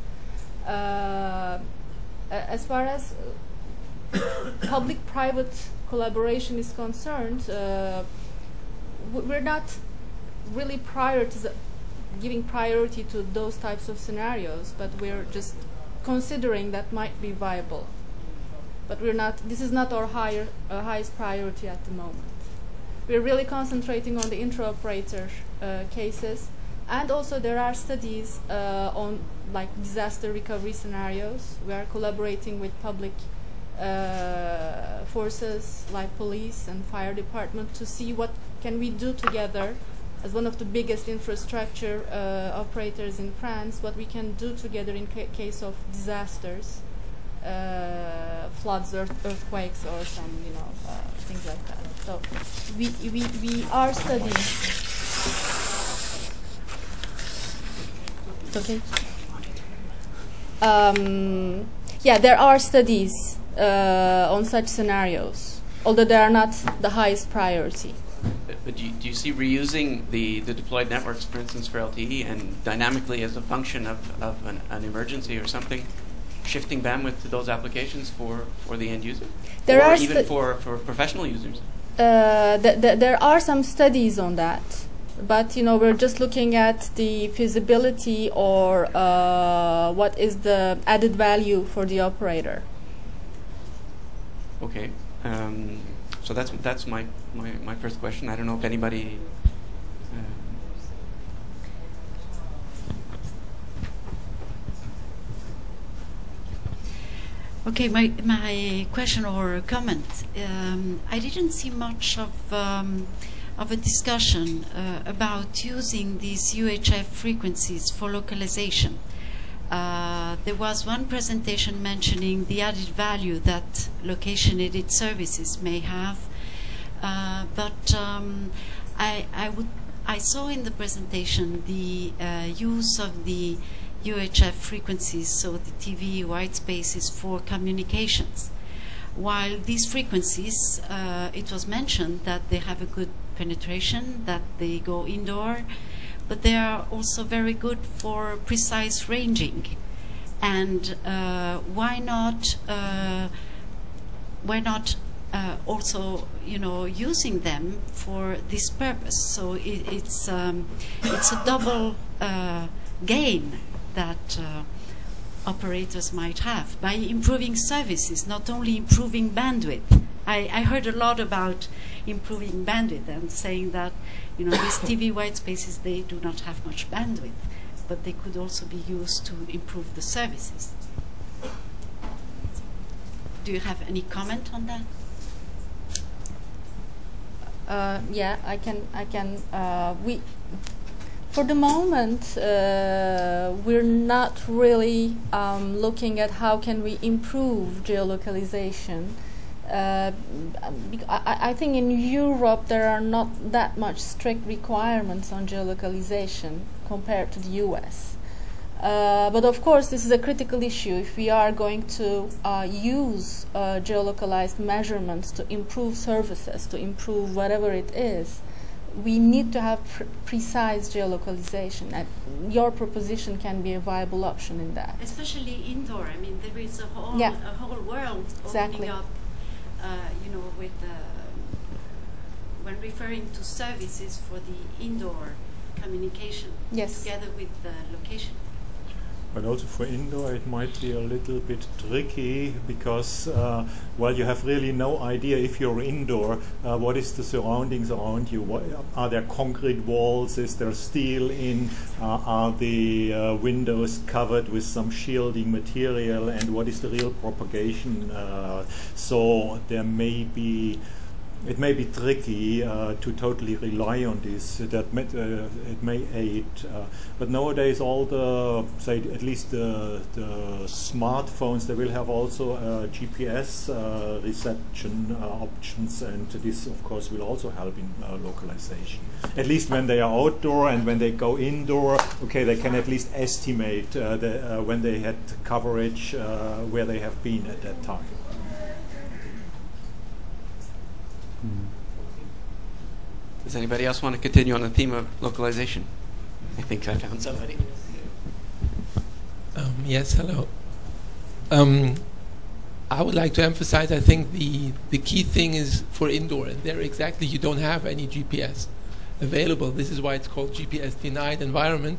As far as public-private collaboration is concerned, we're not really giving priority to those types of scenarios, but we're just considering that might be viable. But we're not. This is not our highest priority at the moment. We're really concentrating on the intra-operator cases, and also there are studies on like disaster recovery scenarios. We are collaborating with public forces like police and fire department to see what can we do together as one of the biggest infrastructure operators in France, what we can do together in case of disasters, floods, earthquakes, or some things like that. So we are studying. Okay. Yeah, there are studies on such scenarios, although they are not the highest priority. But do you see reusing the deployed networks, for instance, for LTE, and dynamically as a function of an emergency or something, shifting bandwidth to those applications for the end user? There or are even for professional users? There are some studies on that, but we're just looking at the feasibility or what is the added value for the operator. Okay. So that's my first question. I don't know if anybody. Okay, my question or comment. I didn't see much of a discussion about using these UHF frequencies for localization. There was one presentation mentioning the added value that location-aided services may have, but I saw in the presentation the use of the UHF frequencies, so the TV white spaces for communications. While these frequencies, it was mentioned that they have a good penetration, that they go indoor, but they are also very good for precise ranging. And why not also using them for this purpose? So it's a double gain that operators might have by improving services, not only improving bandwidth. I heard a lot about improving bandwidth and saying that these TV white spaces, they do not have much bandwidth, but they could also be used to improve the services. Do you have any comment on that? Yeah, I can. For the moment, we're not really looking at how can we improve geolocalization. I think in Europe there are not that much strict requirements on geolocalization compared to the US. But of course this is a critical issue. If we are going to use geolocalized measurements to improve services, to improve whatever it is, we need to have precise geolocalization. And your proposition can be a viable option in that. Especially indoor. I mean, there is a whole world opening up. With when referring to services for the indoor communication, together with the location. But also for indoor it might be a little bit tricky because, you have really no idea if you're indoor, what is the surroundings around you. Are there concrete walls? Is there steel in? Are the windows covered with some shielding material? And what is the real propagation? So there may be it may be tricky to totally rely on this. It may aid, but nowadays all the, say, at least the smartphones, they will have also GPS reception options, and this of course will also help in localization. At least when they are outdoor, and when they go indoor, okay, they can at least estimate when they had coverage where they have been at that time. Does anybody else want to continue on the theme of localization? I think I found somebody. Yes, hello. I would like to emphasize, I think the key thing is for indoor, and there exactly you don't have any GPS available. This is why it's called GPS denied environment.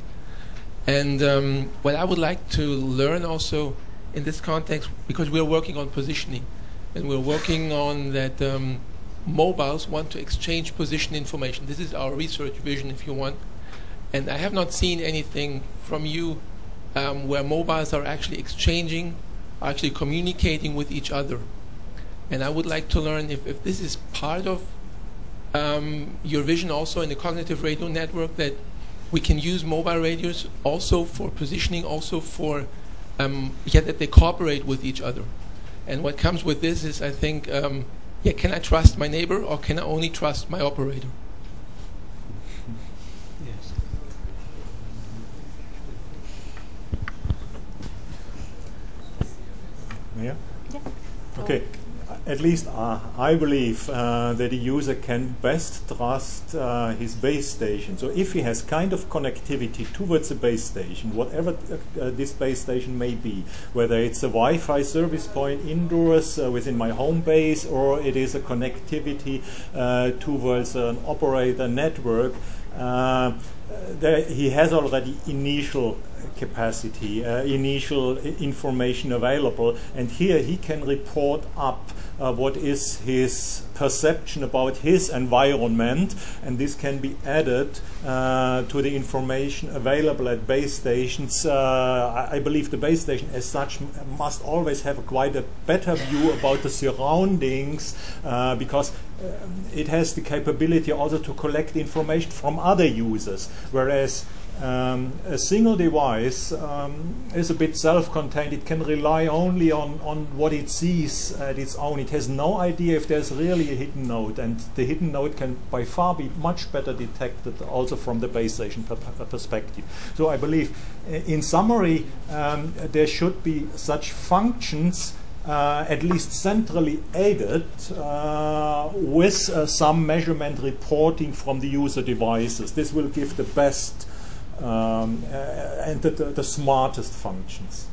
And what I would like to learn also in this context, because we're working on positioning, and we're working on that mobiles want to exchange position information. This is our research vision, if you want. And I have not seen anything from you where mobiles are actually exchanging, actually communicating with each other. And I would like to learn if this is part of your vision also in the cognitive radio network, that we can use mobile radios also for positioning, also for that they cooperate with each other. And what comes with this is, I think, can I trust my neighbor, or can I only trust my operator? Yes. Yeah? Yeah. Okay. At least I believe that the user can best trust his base station. So if he has kind of connectivity towards the base station, whatever this base station may be, whether it's a Wi-Fi service point indoors within my home base, or it is a connectivity towards an operator network, he has already initial capacity, initial information available, and here he can report up what is his perception about his environment, and this can be added to the information available at base stations. I believe the base station as such must always have quite a better view about the surroundings, because it has the capability also to collect information from other users, whereas a single device is a bit self-contained. It can rely only on what it sees at its own. It has no idea if there's really a hidden node, and the hidden node can by far be much better detected also from the base station perspective. So I believe, in summary, there should be such functions at least centrally aided with some measurement reporting from the user devices. This will give the best and the smartest functions.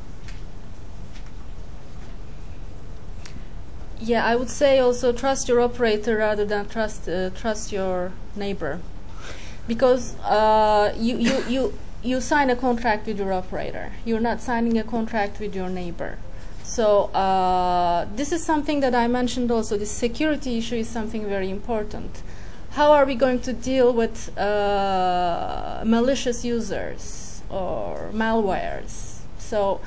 Yeah, I would say also trust your operator rather than trust your neighbor, because you sign a contract with your operator. You're not signing a contract with your neighbor. So this is something that I mentioned also. This security issue is something very important. How are we going to deal with malicious users or malwares? So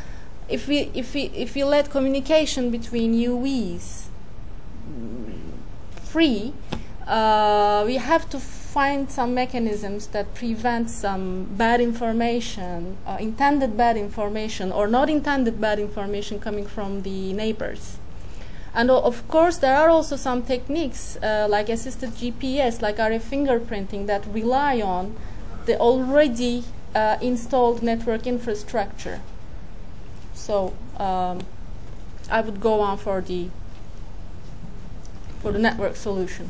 if we let communication between UEs free, we have to find some mechanisms that prevent some bad information, intended bad information or not intended bad information coming from the neighbors. And of course, there are also some techniques like assisted GPS, like RF fingerprinting, that rely on the already installed network infrastructure. So I would go on for the network solution.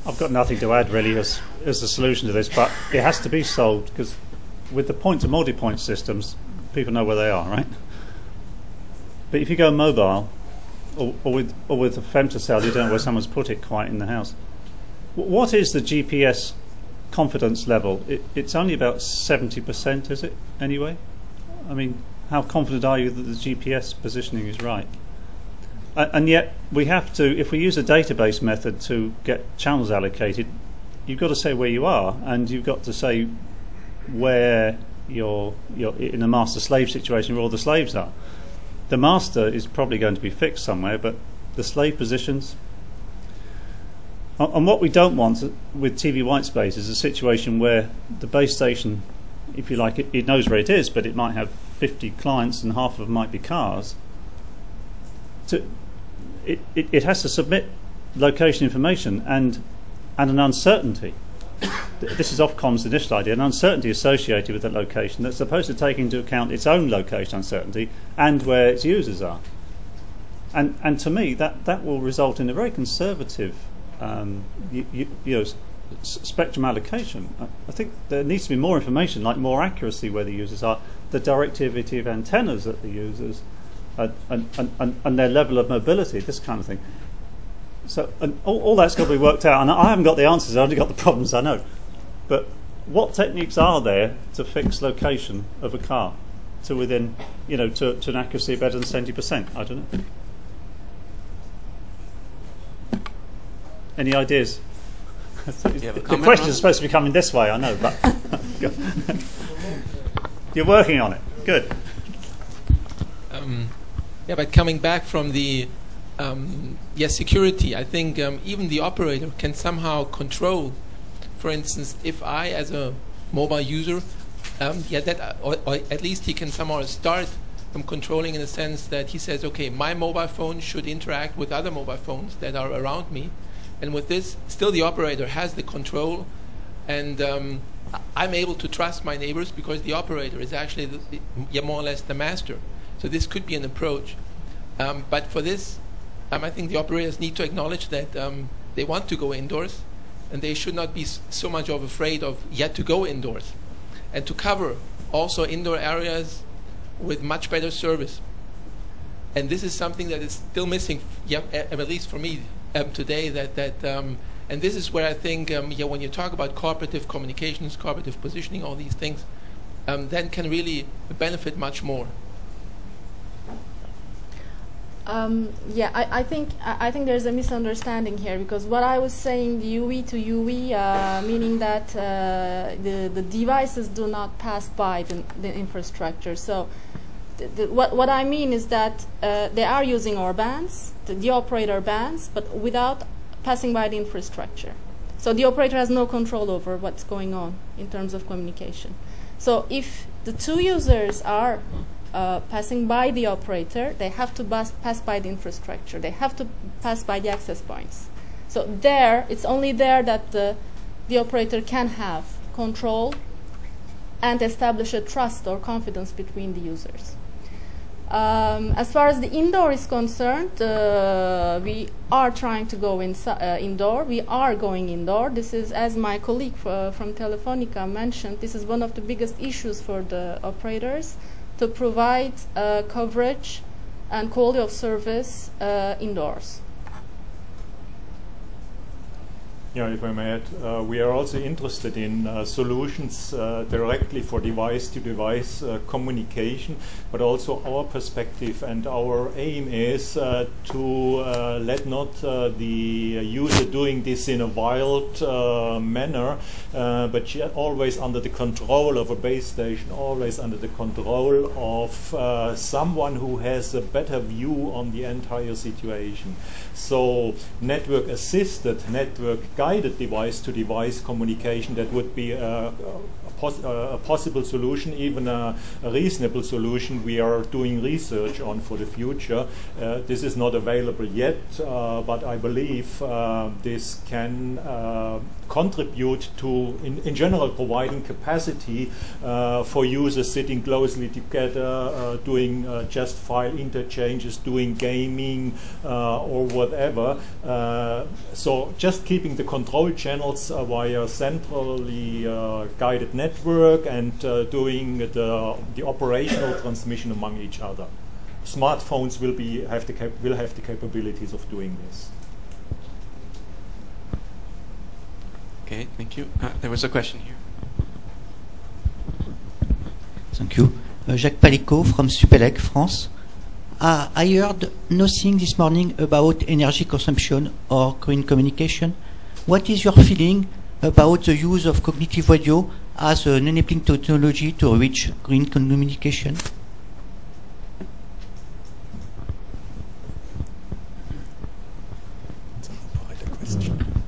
I've got nothing to add really as a solution to this, but it has to be solved, because with the point to multi-point systems, people know where they are, right? But if you go mobile, or with a femtocell, you don't know where someone's put it quite in the house. What is the GPS confidence level? It's only about 70%, is it, anyway? I mean, how confident are you that the GPS positioning is right? And yet, we have to, if we use a database method to get channels allocated, you've got to say where you are, and you've got to say where you're in a master-slave situation, where all the slaves are. The master is probably going to be fixed somewhere, but the slave positions. And what we don't want with TV white space is a situation where the base station, if you like, it knows where it is, but it might have 50 clients and half of them might be cars. It has to submit location information and an uncertainty. This is Ofcom's initial idea, an uncertainty associated with that location that's supposed to take into account its own location uncertainty and where its users are. And to me, that will result in a very conservative spectrum allocation. I think there needs to be more information, like more accuracy where the users are, the directivity of antennas at the users, and their level of mobility, this kind of thing. So all that's got to be worked out, and I haven't got the answers, I've only got the problems I know. But what techniques are there to fix location of a car? to within, to an accuracy better than 70%. I don't know. Any ideas? The questions are supposed to be coming this way, I know, but you're working on it. Good. Yeah, but coming back from the security, I think even the operator can somehow control. For instance, if I, as a mobile user, or at least he can somehow start from controlling in the sense that he says, okay, my mobile phone should interact with other mobile phones that are around me, and with this, still the operator has the control, and I'm able to trust my neighbors because the operator is actually more or less the master. So this could be an approach. But for this, I think the operators need to acknowledge that they want to go indoors, and they should not be so much afraid of yet to go indoors, and to cover also indoor areas with much better service. And this is something that is still missing, at least for me today. And this is where I think, when you talk about cooperative communications, cooperative positioning, all these things, then can really benefit much more. I think there's a misunderstanding here, because what I was saying, UE to UE, meaning that the devices do not pass by the infrastructure. So what I mean is that they are using our bands, the operator bands, but without passing by the infrastructure. So the operator has no control over what's going on in terms of communication. So if the two users are passing by the operator, they have to pass by the infrastructure. They have to pass by the access points. So it's only there that the operator can have control and establish a trust or confidence between the users. As far as the indoor is concerned, we are trying to go indoor. We are going indoor. This is, as my colleague from Telefonica mentioned, this is one of the biggest issues for the operators, to provide coverage and quality of service indoors. Yeah, if I may add, we are also interested in solutions directly for device-to-device communication, but also our perspective and our aim is to let not the user doing this in a wild manner, but always under the control of a base station, always under the control of someone who has a better view on the entire situation. So network-assisted, network-guided device-to-device communication, that would be a possible solution, even a reasonable solution we are doing research on for the future. This is not available yet, but I believe this can contribute to, in general, providing capacity for users sitting closely together, doing just file interchanges, doing gaming or whatever. So just keeping the control channels via centrally guided network and doing the operational transmission among each other. Smartphones will have the capabilities of doing this. Okay, thank you. There was a question here. Thank you. Jacques Palicot from Supelec, France. I heard nothing this morning about energy consumption or green communication. What is your feeling about the use of cognitive radio as an enabling technology to reach green communication? That's an operator question.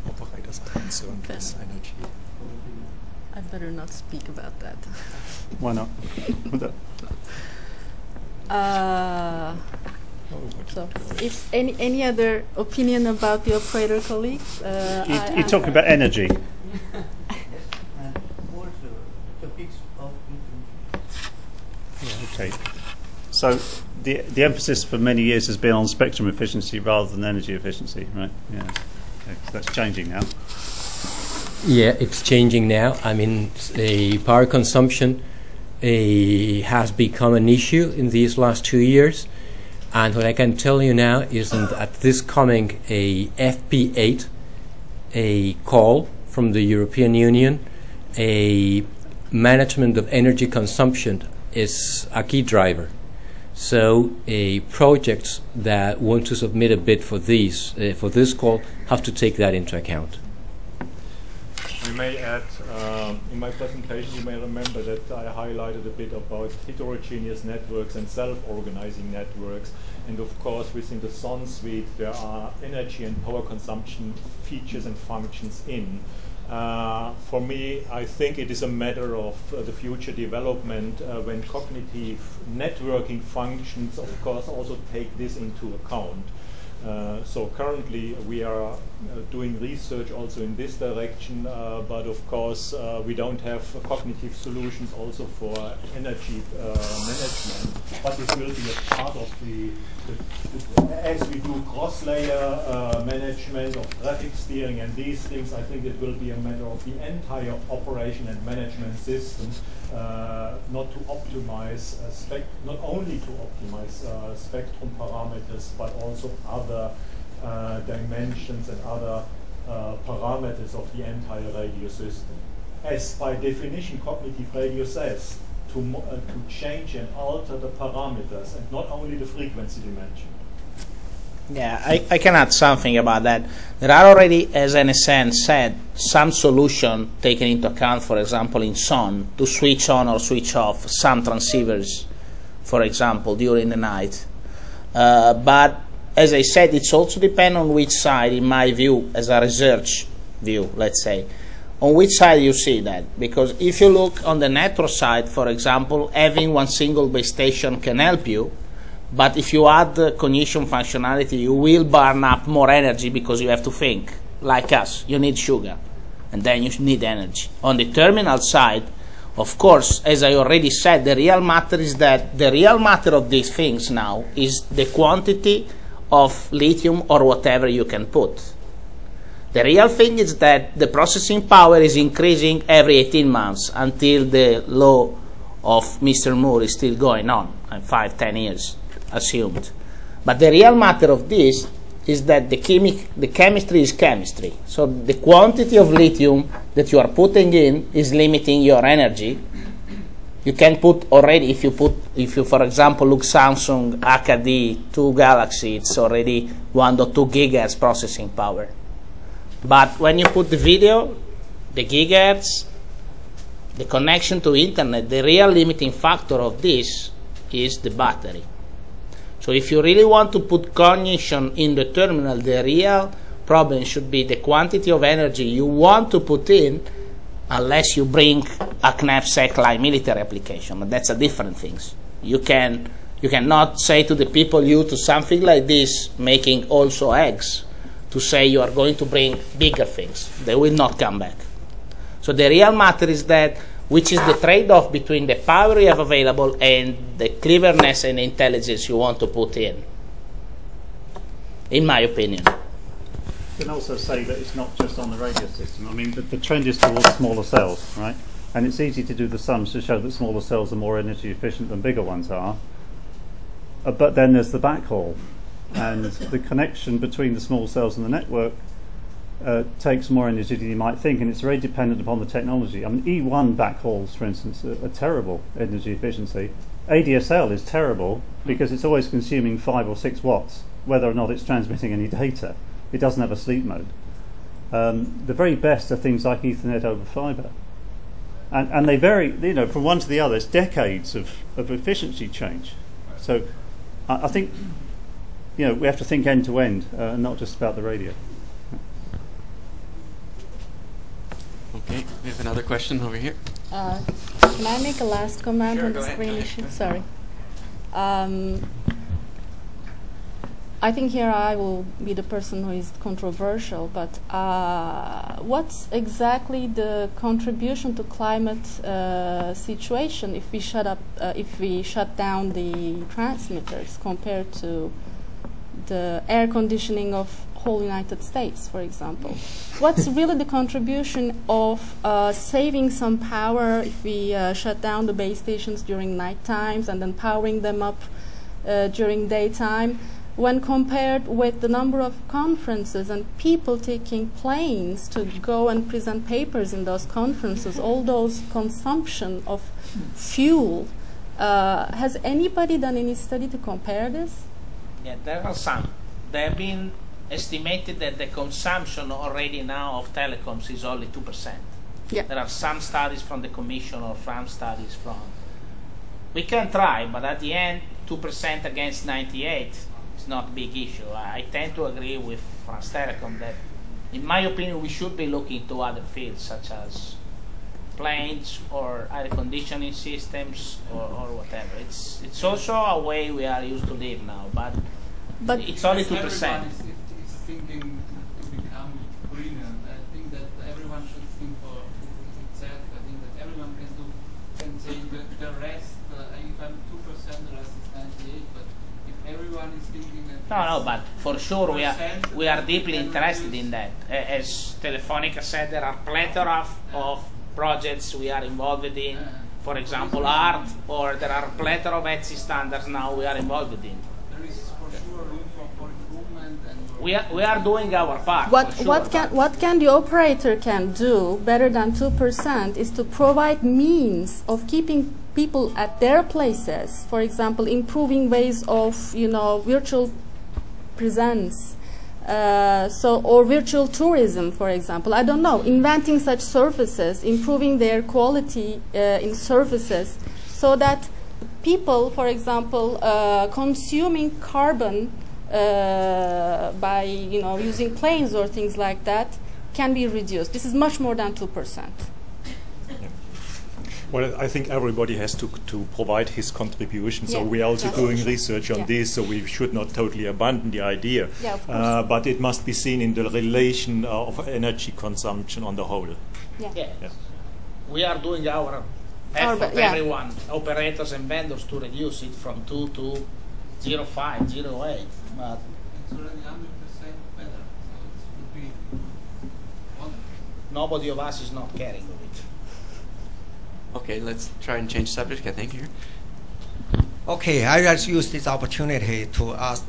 Operators are concerned with energy. I better not speak about that. Why not? So, if any other opinion about the operator colleagues? You're talking about energy. Okay. So the emphasis for many years has been on spectrum efficiency rather than energy efficiency, right? Yeah. Okay, so that's changing now. Yeah, it's changing now. I mean, power consumption has become an issue in these last 2 years. And what I can tell you now is that this coming a FP8, a call from the European Union, management of energy consumption is a key driver. So projects that want to submit a bid for this call have to take that into account. I may add, in my presentation you may remember that I highlighted a bit about heterogeneous networks and self-organizing networks, and of course within the SON suite there are energy and power consumption features and functions in. For me, I think it is a matter of the future development when cognitive networking functions, of course, also take this into account. So currently we are doing research also in this direction, but of course we don't have cognitive solutions also for energy management. But this will be a part of as we do cross-layer management of traffic steering and these things, I think it will be a matter of the entire operation and management system, not to optimize not only to optimize spectrum parameters, but also other dimensions and other parameters of the entire radio system. As by definition cognitive radio says, to change and alter the parameters and not only the frequency dimension. Yeah, I can add something about that. There are already, as NSN said, some solution taken into account, for example, in SON, to switch on or switch off some transceivers, for example, during the night. But as I said, it's also depend on which side, in my view, as a research view, let's say, on which side you see that. Because if you look on the network side, for example, having one single base station can help you, but if you add cognition functionality, you will burn up more energy because you have to think. Like us, you need sugar, and then you need energy. On the terminal side, of course, as I already said, the real matter is that the real matter of these things now is the quantity of lithium or whatever you can put. The real thing is that the processing power is increasing every 18 months until the law of Mr. Moore is still going on, 5-10 years assumed. But the real matter of this is that the chemistry is chemistry. So the quantity of lithium that you are putting in is limiting your energy. You can put already, if you for example look Samsung HD 2 Galaxy, it's already 1.2 gigahertz processing power. But when you put the video, the gigahertz, the connection to internet, the real limiting factor of this is the battery. So if you really want to put cognition in the terminal, the real problem should be the quantity of energy you want to put in, unless you bring a knapsack-like military application. But that's a different thing. You cannot say to the people you to something like this, making also eggs, to say you are going to bring bigger things. They will not come back. So the real matter is that which is the trade-off between the power you have available and the cleverness and intelligence you want to put in my opinion. You can also say that it's not just on the radio system. I mean, the trend is towards smaller cells, right? And it's easy to do the sums to show that smaller cells are more energy efficient than bigger ones are. But then there's the backhaul. And the connection between the small cells and the network takes more energy than you might think, and it's very dependent upon the technology. I mean, E1 backhauls, for instance, are terrible energy efficiency. ADSL is terrible because it's always consuming 5 or 6 watts, whether or not it's transmitting any data. It doesn't have a sleep mode. The very best are things like Ethernet over fiber. And they vary, you know, from one to the other. It's decades of efficiency change. So I think, you know, we have to think end to end, and not just about the radio. Okay, we have another question over here. Can I make a last comment Sure, on the screen issue? Sorry. I think here I will be the person who is controversial, but what's exactly the contribution to climate situation if we shut down the transmitters compared to the air conditioning of whole United States, for example? What's really the contribution of saving some power if we shut down the base stations during night times and then powering them up during daytime? when compared with the number of conferences and people taking planes to go and present papers in those conferences, all those consumption of fuel, has anybody done any study to compare this? Yeah, there are some. They have been estimated that the consumption already now of telecoms is only 2%. Yeah. There are some studies from the Commission or some studies from. We can try, but at the end, 2% against 98 is not a big issue. I tend to agree with France Telecom that, in my opinion, we should be looking to other fields such as planes or air conditioning systems or whatever. It's also a way we are used to live now, but it's only 2%. Everyone is thinking to become greener. I think that everyone should think for itself. I think that everyone can say the rest. If I'm 2%, the rest is 98. But if everyone is thinking that no, but for sure we are deeply interested in that. As Telefonica said, there are plethora of projects we are involved in. For example, art, or there are plethora of ETSI standards now we are involved in. There is for sure room for improvement. And we are doing our part. What can the operator can do better than 2% is to provide means of keeping people at their places. For example, improving ways of virtual presence, or virtual tourism, for example. I don't know, inventing such services, improving their quality in services, so that people, for example, consuming carbon by using planes or things like that can be reduced. This is much more than 2%. Well, I think everybody has to provide his contribution. So we are also doing research on this, so we should not totally abandon the idea. Yeah, of course. But it must be seen in the relation of energy consumption on the whole. Yeah. Yeah. We are doing our effort, everyone, operators and vendors, to reduce it from 2 to 0.5, 0.8. But it's already 100% better. So it would be wonderful. Nobody of us is not caring of it. Okay, let's try and change subject, I think, here. Okay, I just use this opportunity to ask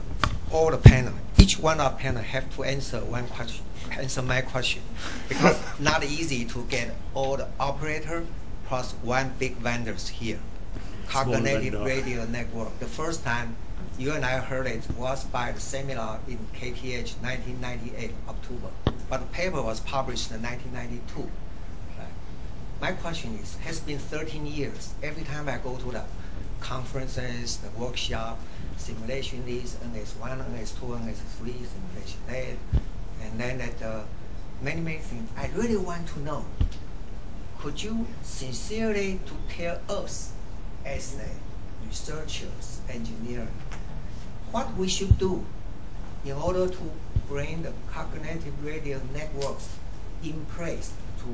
all the panel. Each one of panel have to answer one question, answer my question, because not easy to get all the operator plus one big vendors here. Cognitive Radio Network. The first time you and I heard it was by the seminar in KTH 1998, October. But the paper was published in 1992. My question is, has been 13 years. Every time I go to the conferences, the workshop, simulation this, NS1, NS2, NS3, simulation that, and then at many things. I really want to know, could you sincerely to tell us as the researchers, engineers, what we should do in order to bring the cognitive radio networks in place to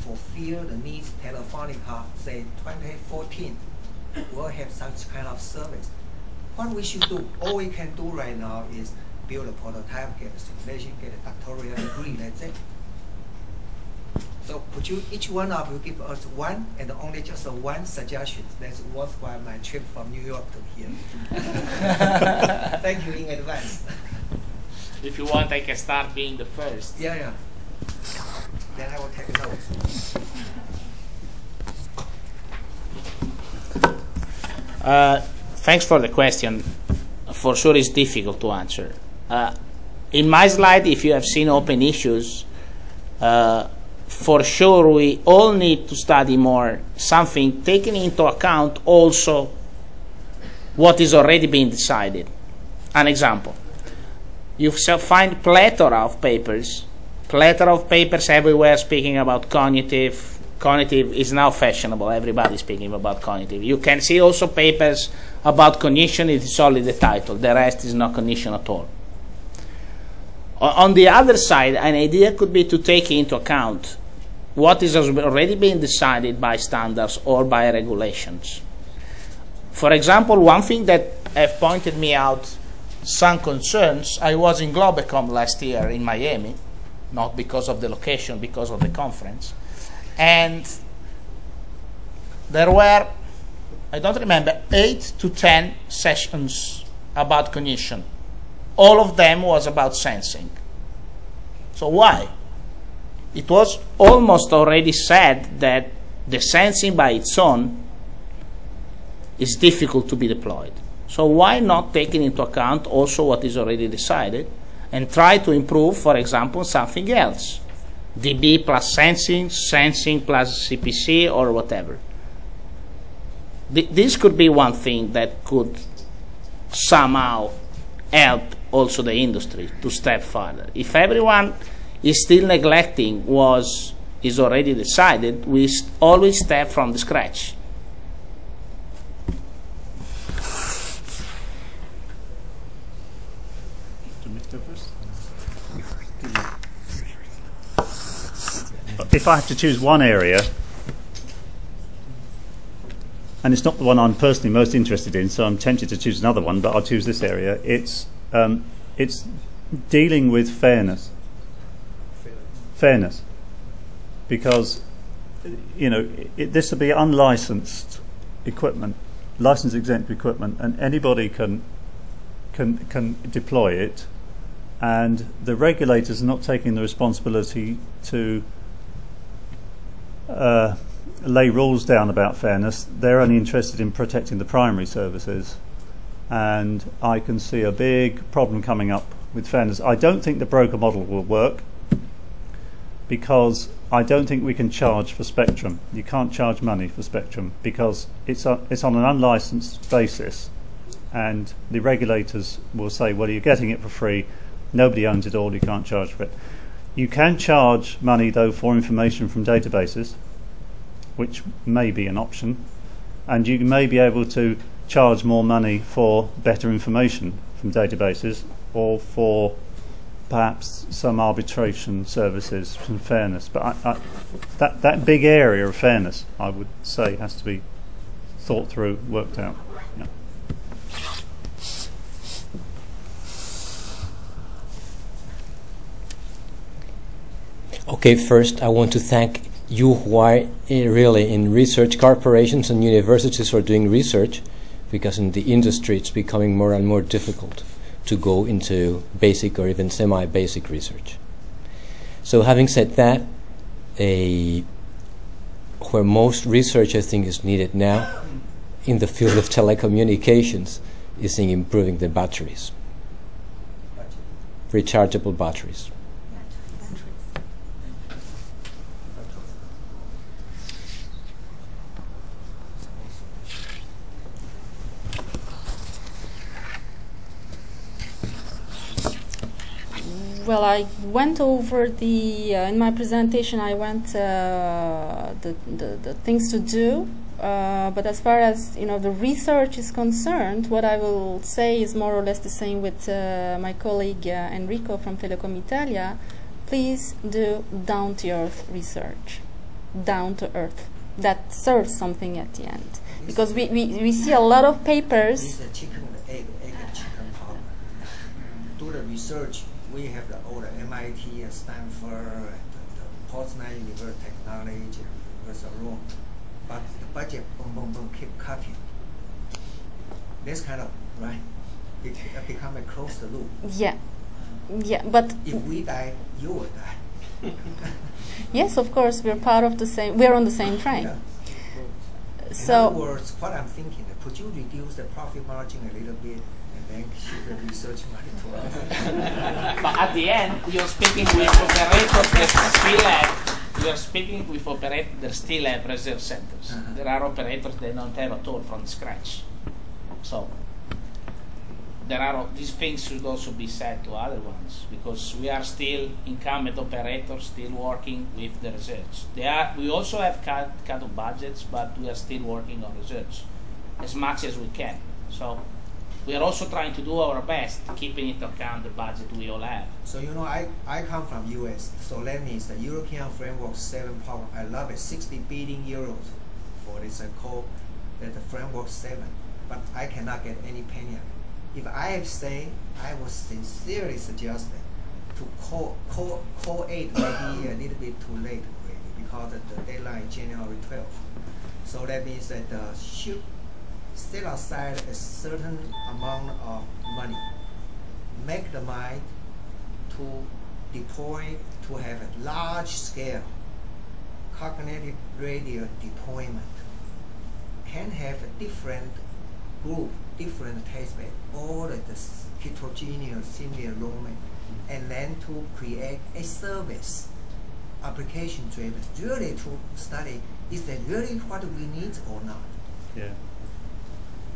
fulfill the needs Telefonica, say 2014, will have such kind of service. What we should do, all we can do right now is build a prototype, get a simulation, get a doctoral degree, that's it. So could you, each one of you, give us one and only just one suggestion that's worthwhile my trip from New York to here. Thank you in advance. If you want, I can start being the first. Yeah. Then I will take notes. Thanks for the question. For sure, it's difficult to answer. In my slide, if you have seen open issues, for sure we all need to study more something taking into account also what is already being decided. An example, you shall find plethora of papers everywhere speaking about cognitive. Cognitive is now fashionable. Everybody's speaking about cognitive. You can see also papers about cognition. It is only the title. The rest is not cognition at all. On the other side, an idea could be to take into account what is already being decided by standards or by regulations. For example, one thing that have pointed me out some concerns, I was in Globecom last year in Miami, not because of the location, because of the conference. And there were, I don't remember, 8 to 10 sessions about cognition. All of them was about sensing. So why? It was almost already said that the sensing by its own is difficult to be deployed. So why not taking into account also what is already decided and try to improve, for example, something else? DB plus sensing, sensing plus CPC, or whatever. This could be one thing that could somehow help also the industry to step further. If everyone is still neglecting what is already decided, we always step from the scratch. If I have to choose one area, and it's not the one I'm personally most interested in, so I'm tempted to choose another one, but I'll choose this area. It's dealing with fairness. Fairness, because this will be unlicensed equipment, license exempt equipment, and anybody can deploy it, and the regulators are not taking the responsibility to lay rules down about fairness. They're only interested in protecting the primary services, and I can see a big problem coming up with fairness. I don't think the broker model will work, because I don't think we can charge for spectrum. You can't charge money for spectrum because it's on an unlicensed basis, and the regulators will say, well, you're getting it for free, nobody owns it all, you can't charge for it. You can charge money though for information from databases, which may be an option, and you may be able to charge more money for better information from databases, or for perhaps some arbitration services from fairness. But that big area of fairness, I would say, has to be thought through, worked out. Yeah. Okay, first I want to thank you who are really in research corporations and universities who are doing research, because in the industry it's becoming more and more difficult to go into basic or even semi-basic research. So having said that, where most research I think is needed now in the field of telecommunications is in improving the batteries, rechargeable batteries. Well, I went over in my presentation I went the things to do, but as far as the research is concerned, what I will say is more or less the same with my colleague Enrico from Telecom Italia. Please do down-to-earth research, down-to-earth, that serves something at the end. Because we see a lot of papers. This is a chicken, egg and chicken problem. Do the research. We have all the MIT and Stanford and the Potsdam University Technology, University of Rome, but the budget keep cutting. This kind of it become a closed loop. Yeah, but if we die, you will die. Yes, of course, we're part of the same. We're on the same train. Yeah. So, in other words, what I'm thinking, could you reduce the profit margin a little bit? And shift the research money to us. But at the end, you're speaking with operators that still have reserve centers. There are operators that don't have at all from scratch. So these things should also be said to other ones, because we are still incumbent operators, still working with the research. We also have cut of budgets, but we are still working on research as much as we can. So we are also trying to do our best, keeping into account the budget we all have. So I come from US, so that means the European Framework 7 program, I love it, 60 billion euros for this call, that the Framework 7, but I cannot get any penny. If I have say, I would sincerely suggest to call 8 maybe a little bit too late already, because the deadline is January 12th. So that means that should set aside a certain amount of money, make the mind to deploy, to have a large scale cognitive radio deployment, can have a different group, different test bed, all of the heterogeneous similar enrollment, and then to create a service, application driven, really to study, is that really what we need or not? Yeah.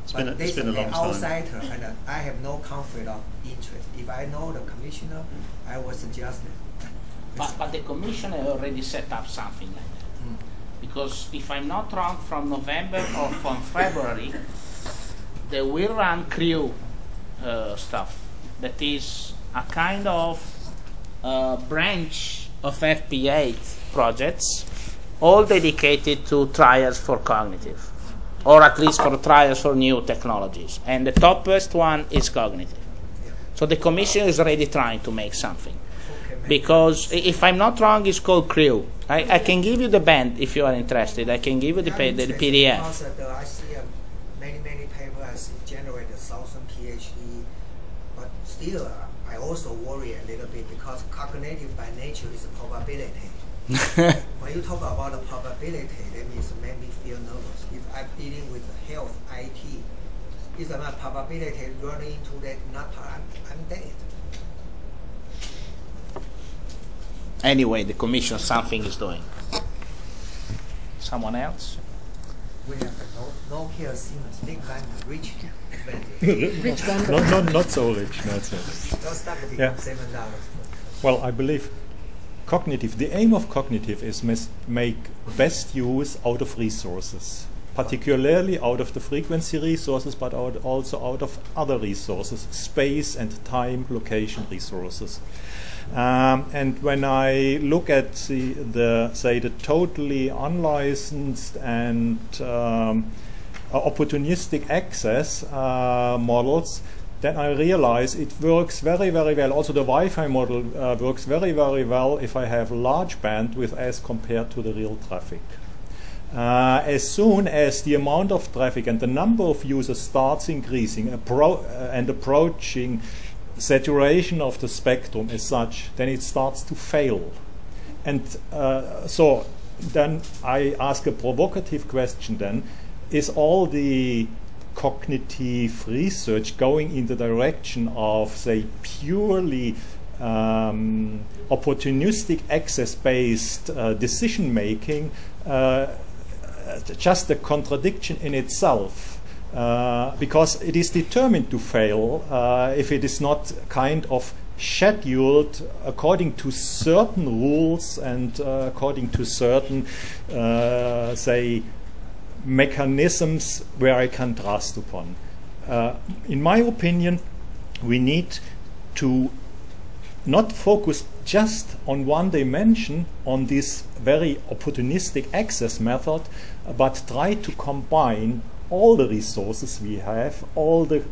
It's But been a long an time. outsider, and I have no conflict of interest. If I know the commissioner, I would suggest it. But the commissioner already set up something like that. Because if I'm not wrong, from November or from February, they will run crew stuff. That is a kind of branch of FP8 projects, all dedicated to trials for cognitive, or at least for trials for new technologies. And the topmost one is cognitive. So the commission is already trying to make something. Because if I'm not wrong, it's called CREW. I can give you the band if you are interested. I can give you the PDF. Because I see many papers, I see generate 1,000 PhD, but still I also worry a little bit because cognitive by nature is a probability. When you talk about the probability, that means it make me feel nervous. If I'm dealing with health, IT, if my probability running into that, I'm dead. Anyway, the commission something is doing. Someone else? We have no care Siemens, big bank, rich Rich bank. Not so rich. Not so rich. Don't start to Yeah. become $7. Well, I believe the aim of cognitive is make best use out of resources, particularly out of the frequency resources, but also out of other resources, space and time, location resources. And when I look at the totally unlicensed and opportunistic access models, then I realize it works very, very well. Also, the Wi-Fi model works very, very well if I have large bandwidth as compared to the real traffic. As soon as the amount of traffic and the number of users starts increasing and approaching saturation of the spectrum as such, then it starts to fail. And so then I ask a provocative question then, is all the cognitive research going in the direction of, say, purely opportunistic access-based decision making, just a contradiction in itself? Because it is determined to fail if it is not kind of scheduled according to certain rules and according to certain, say, mechanisms where I can trust upon. In my opinion, we need to not focus just on one dimension, on this very opportunistic access method, but try to combine all the resources we have, all the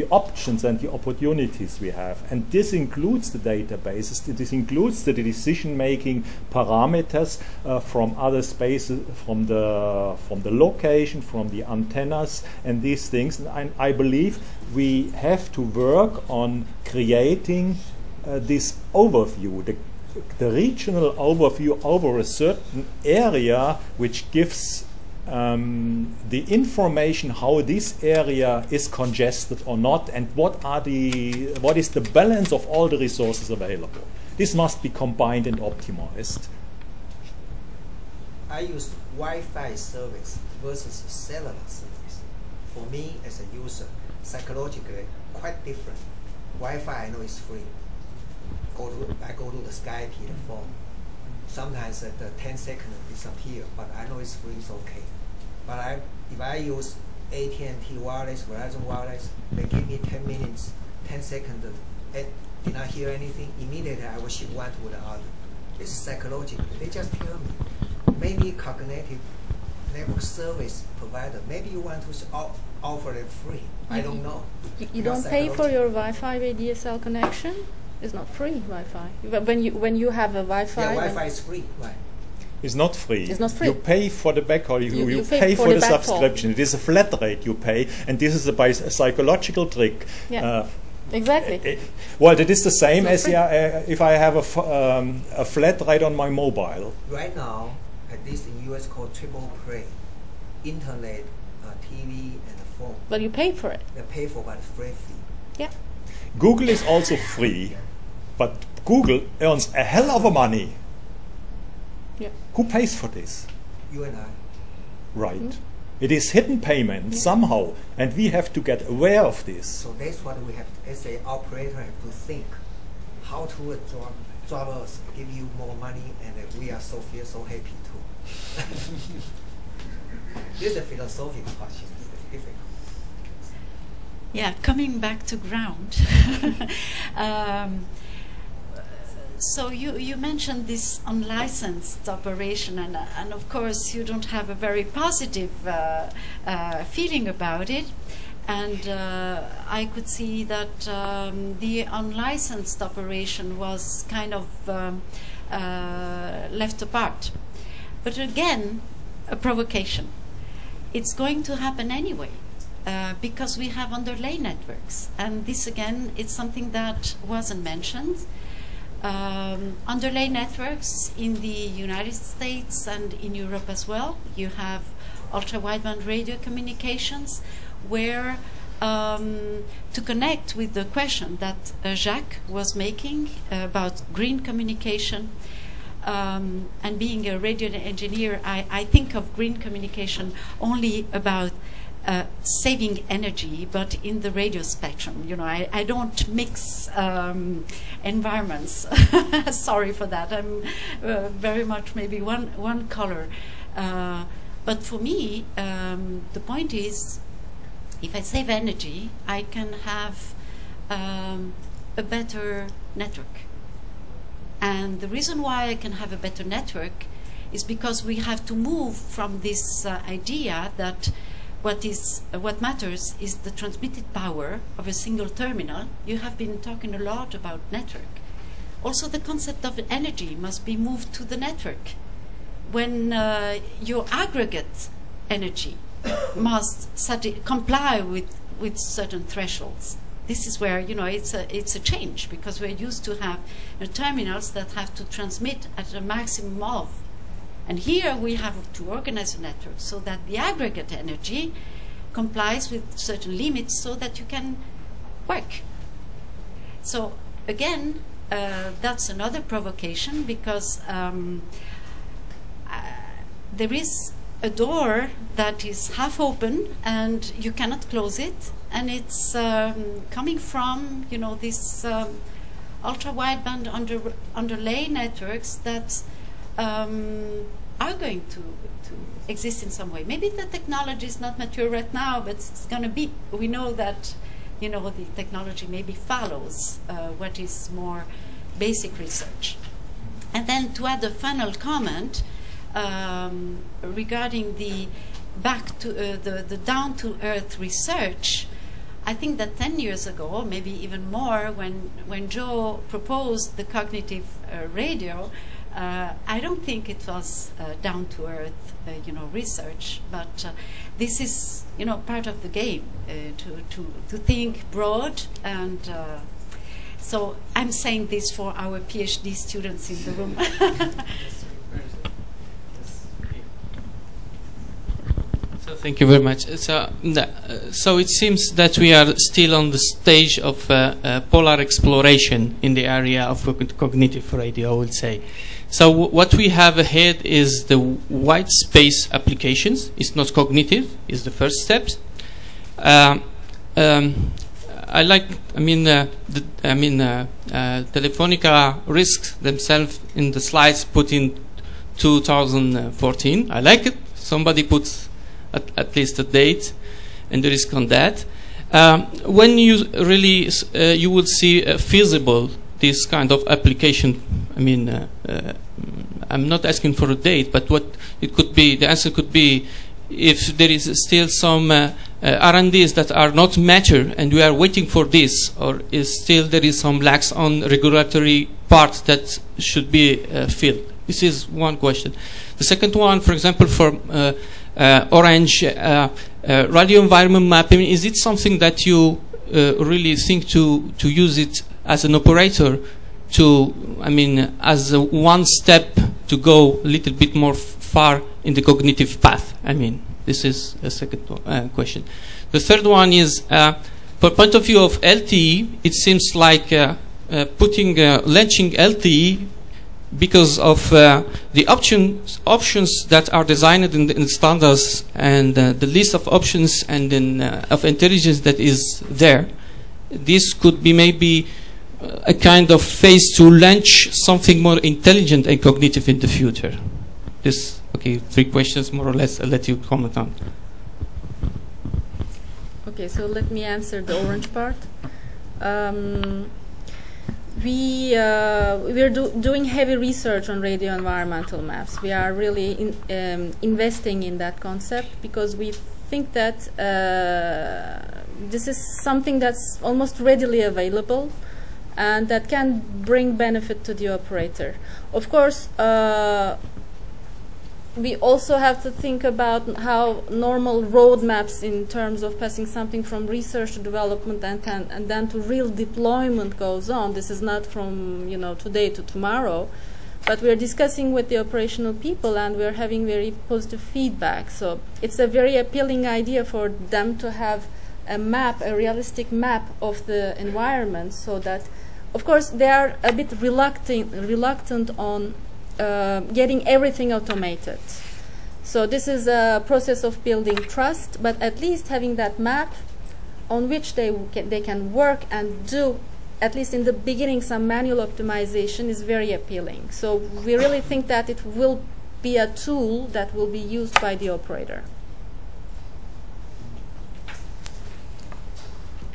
options and the opportunities we have. And this includes the databases, this includes the decision-making parameters from other spaces, from the location, from the antennas, and these things. And I believe we have to work on creating this overview, the regional overview over a certain area, which gives the information how this area is congested or not, and what is the balance of all the resources available. This must be combined and optimized. I use Wi-Fi service versus cellular service. For me as a user, psychologically quite different. Wi-Fi I know is free. I go to the Skype phone. Sometimes at the 10 seconds disappear, but I know it's free, it's okay. But if I use AT&T wireless, Verizon wireless, they give me 10 minutes, 10 seconds, did not hear anything, immediately I will shift one to the other. It's psychological. They just tell me. Maybe cognitive network service provider, maybe you want to offer it free. I don't know. You don't pay for your Wi-Fi VDSL connection? It's not free Wi-Fi. When you have a Wi-Fi. Yeah, Wi-Fi is free, right? It's not free. It's not free. You pay for the backhaul. You pay pay for the backhaul. subscription. It is a flat rate you pay, and this is a psychological trick. Yeah. Exactly. Well, it is the same as if I have a flat rate on my mobile. Right now, at least in US called triple play, internet, TV, and the phone. But you pay for it. They pay for by the free fee. Yeah. Google is also free, but Google earns a hell of a money. Yeah. Who pays for this? You and I. Right. It is hidden payment somehow, and we have to get aware of this. So that's what we have, as an operator, have to think how to drive us, give you more money, and we are feel so happy too. This is a philosophical question. It's difficult. Yeah, coming back to ground. So you mentioned this unlicensed operation, and of course you don't have a very positive feeling about it. And I could see that the unlicensed operation was kind of left apart. But again, a provocation. It's going to happen anyway. Because we have underlay networks, and this again, it's something that wasn't mentioned. Underlay networks in the United States and in Europe as well. You have ultra-wideband radio communications where to connect with the question that Jacques was making about green communication, and being a radio engineer, I think of green communication only about saving energy, but in the radio spectrum. You know, I don't mix environments. Sorry for that. I'm very much maybe one color. But for me, the point is, if I save energy, I can have a better network. And the reason why I can have a better network is because we have to move from this idea that what matters is the transmitted power of a single terminal. You have been talking a lot about network. Also, the concept of energy must be moved to the network. When your aggregate energy must comply with certain thresholds. This is where, you know, it's a change, because we're used to have terminals that have to transmit at a maximum of. And here we have to organize a network so that the aggregate energy complies with certain limits so that you can work. So again, that's another provocation, because there is a door that is half open and you cannot close it, and it's coming from, you know, this ultra-wideband underlay networks that are going to exist in some way. Maybe the technology is not mature right now, but it's going to be. We know that, you know, the technology maybe follows what is more basic research. And then to add a final comment regarding the the down-to-earth research, I think that 10 years ago, maybe even more, when Joe proposed the cognitive radio, I don't think it was down-to-earth, you know, research, but this is, you know, part of the game, to think broad, and so I'm saying this for our PhD students in the room. So thank you very much. So it seems that we are still on the stage of polar exploration in the area of cognitive radio, I would say. So what we have ahead is the white space applications. It's not cognitive, it's the first step. Telefonica risks themselves in the slides put in 2014. I like it. Somebody puts at least a date and the risk on that. When you really you would see feasible this kind of application, I'm not asking for a date, but what it could be, the answer could be, if there is still some R&Ds that are not mature and we are waiting for this, or is still there is some lacks on regulatory part that should be filled. This is one question. The second one, for example, for Orange radio environment mapping, is it something that you really think to use it as an operator to, I mean, as a one step to go a little bit more far in the cognitive path? I mean, this is a second question. The third one is, for point of view of LTE, it seems like launching LTE because of the options that are designed in the standards and the list of options and then of intelligence that is there. This could be maybe a kind of phase to launch something more intelligent and cognitive in the future. This, okay, 3 questions more or less. I'll let you comment on. Okay, so let me answer the Orange part. We're doing heavy research on radio environmental maps. We are really investing in that concept because we think that this is something that's almost readily available and that can bring benefit to the operator. Of course, we also have to think about how normal roadmaps in terms of passing something from research to development and then to real deployment goes on. This is not from today to tomorrow, but we're discussing with the operational people and we're having very positive feedback. So it's a very appealing idea for them to have a map, a realistic map of the environment, so that, of course, they are a bit reluctant on getting everything automated. So this is a process of building trust, but at least having that map on which they can work and do, at least in the beginning, some manual optimization is very appealing. So we really think that it will be a tool that will be used by the operator.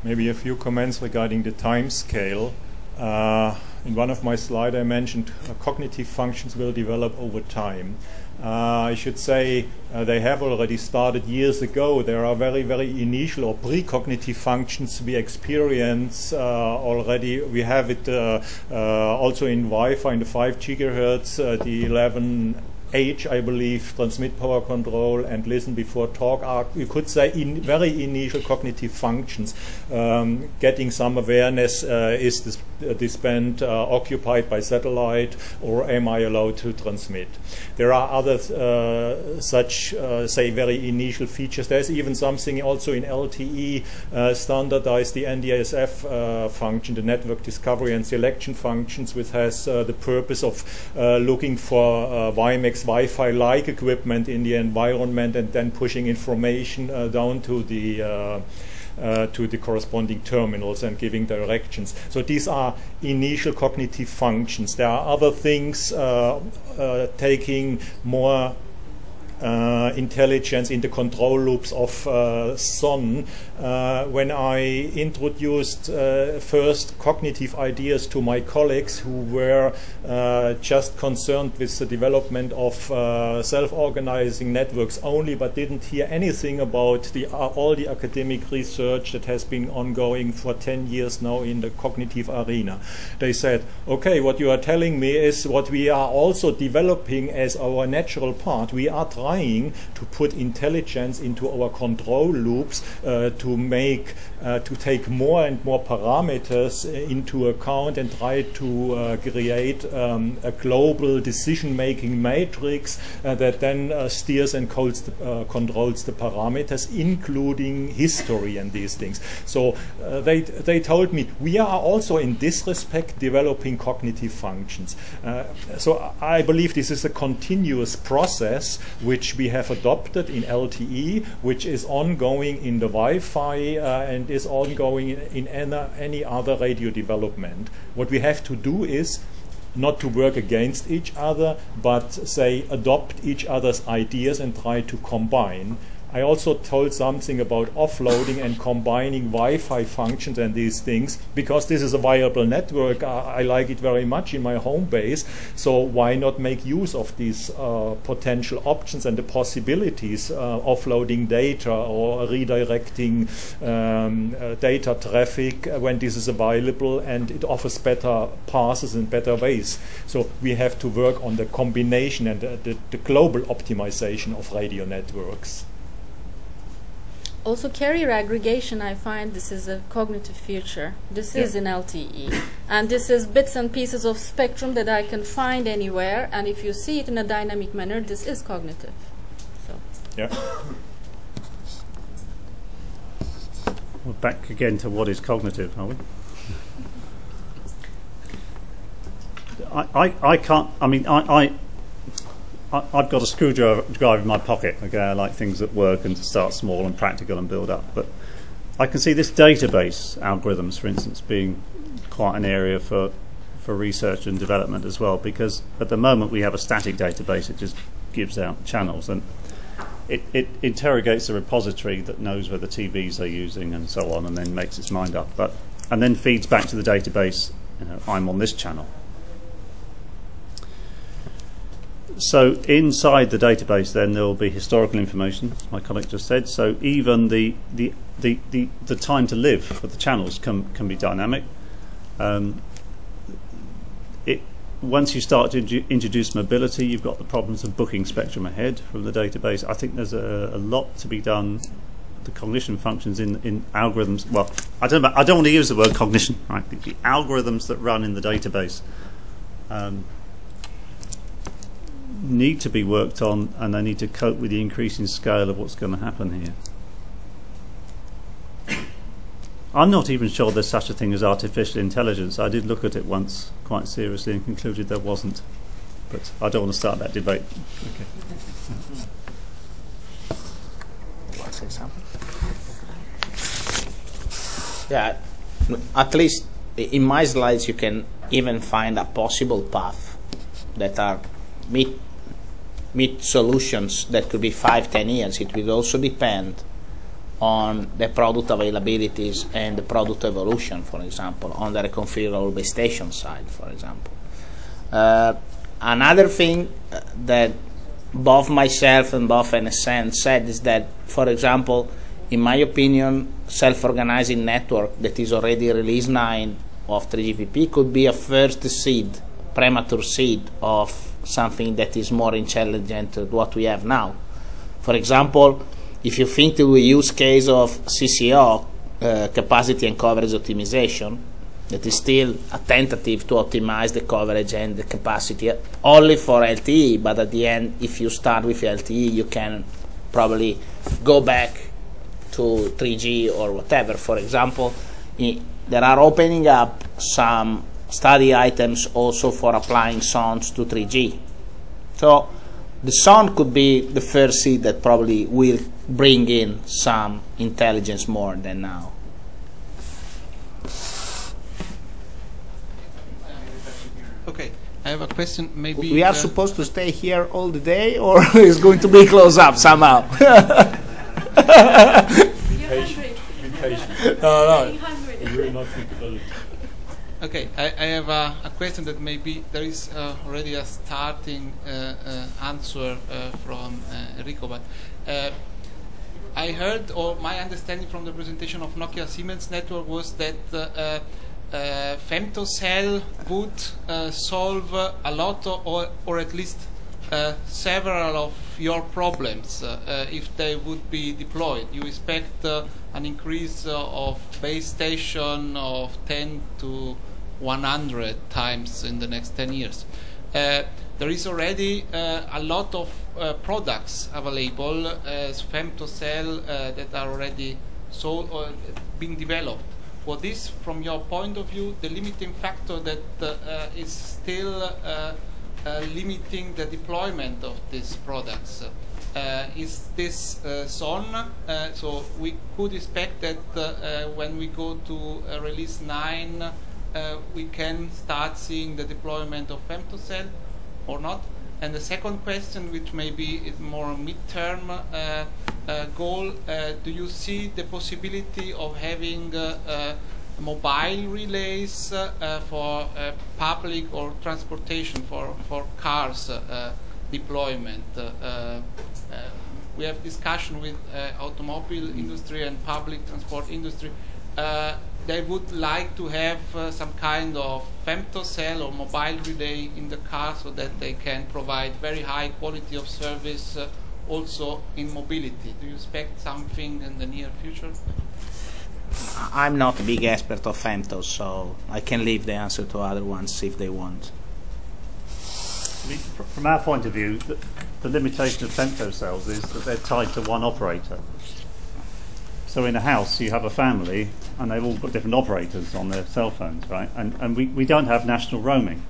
Maybe a few comments regarding the time scale. In one of my slides I mentioned cognitive functions will develop over time. I should say they have already started years ago. There are very, very initial or pre-cognitive functions we experience already. We have it also in Wi-Fi in the 5 gigahertz, the 11H, I believe, transmit power control and listen before talk are, you could say, in very initial cognitive functions. Getting some awareness, is this band occupied by satellite, or am I allowed to transmit? There are other such, say, very initial features. There's even something also in LTE standardized, the NDSF function, the network discovery and selection functions, which has the purpose of looking for WiMAX Wi-Fi-like equipment in the environment and then pushing information down to the corresponding terminals and giving directions. So these are initial cognitive functions. There are other things taking more intelligence in the control loops of SON. When I introduced first cognitive ideas to my colleagues who were just concerned with the development of self-organizing networks only, but didn't hear anything about all the academic research that has been ongoing for 10 years now in the cognitive arena. They said, okay, what you are telling me is what we are also developing as our natural part. We are trying to put intelligence into our control loops to take more and more parameters into account and try to create a global decision-making matrix that then steers and controls the parameters, including history and these things. So they told me we are also in this respect developing cognitive functions. So I believe this is a continuous process which we have adopted in LTE, which is ongoing in the Wi-Fi and is ongoing in any other radio development. What we have to do is not to work against each other, but say adopt each other's ideas and try to combine. I also told something about offloading and combining Wi-Fi functions and these things, because this is a viable network. I like it very much in my home base, so why not make use of these potential options and the possibilities, offloading data or redirecting data traffic when this is available, and it offers better passes and better ways. So we have to work on the combination and the global optimization of radio networks. Also, carrier aggregation, I find this is a cognitive future. This is in LTE. And this is bits and pieces of spectrum that I can find anywhere. And if you see it in a dynamic manner, this is cognitive. So. Yeah. We're back again to what is cognitive, are we? I can't, I mean, I've got a screwdriver in my pocket. Okay, I like things that work and to start small and practical and build up. But I can see this database algorithms, for instance, being quite an area for research and development as well, because at the moment we have a static database. It just gives out channels, and it interrogates a repository that knows where the TVs they're using and so on, and then makes its mind up. And then feeds back to the database, you know, I'm on this channel. So inside the database, then there will be historical information, as my colleague just said. So even the time to live for the channels can be dynamic. Once you start to introduce mobility, you've got the problems of booking spectrum ahead from the database. I think there's a lot to be done. The cognition functions in algorithms. Well, I don't want to use the word cognition. Right? The algorithms that run in the database need to be worked on, and they need to cope with the increasing scale of what's going to happen here. I'm not even sure there's such a thing as artificial intelligence. I did look at it once quite seriously and concluded there wasn't, but I don't want to start that debate. Okay. Want to say something? Yeah, at least in my slides you can even find a possible path that are meet solutions that could be 5-10 years. It will also depend on the product availabilities and the product evolution, for example, on the reconfigurable base station side, for example. Another thing that both myself and both NSN said is that, for example, in my opinion, self-organizing network that is already release 9 of 3GPP could be a first seed, premature seed of something that is more intelligent than what we have now. For example, if you think to the use case of CCO, capacity and coverage optimization, that is still a tentative to optimize the coverage and the capacity only for LTE, but at the end, if you start with LTE, you can probably go back to 3G or whatever. For example, there are opening up some study items also for applying sounds to 3G. So the sound could be the first seed that probably will bring in some intelligence more than now. Okay, I have a question. Maybe we are supposed to stay here all the day, or is going to be close up somehow? Be patient. No. You will not think about it. Okay, I have a question that maybe there is already a starting answer from Enrico, but I heard, or my understanding from the presentation of Nokia Siemens network was that femtocell would solve a lot or at least several of your problems if they would be deployed. You expect an increase of base station of 10 to 100 times in the next 10 years. There is already a lot of products available as femtocell that are already sold or being developed. What is, from your point of view, the limiting factor that is still limiting the deployment of these products? Is this SON? So we could expect that when we go to release 9, we can start seeing the deployment of femtocell or not? And the second question, which maybe is more midterm, goal, do you see the possibility of having mobile relays for public or transportation for cars deployment? We have discussion with automobile industry and public transport industry. They would like to have some kind of femtocell or mobile relay in the car so that they can provide very high quality of service also in mobility. Do you expect something in the near future? I'm not a big expert of femtos, so I can leave the answer to other ones if they want. From our point of view, the limitation of femtocells is that they're tied to one operator. So in a house, you have a family, and they've all got different operators on their cell phones, right? And we don't have national roaming.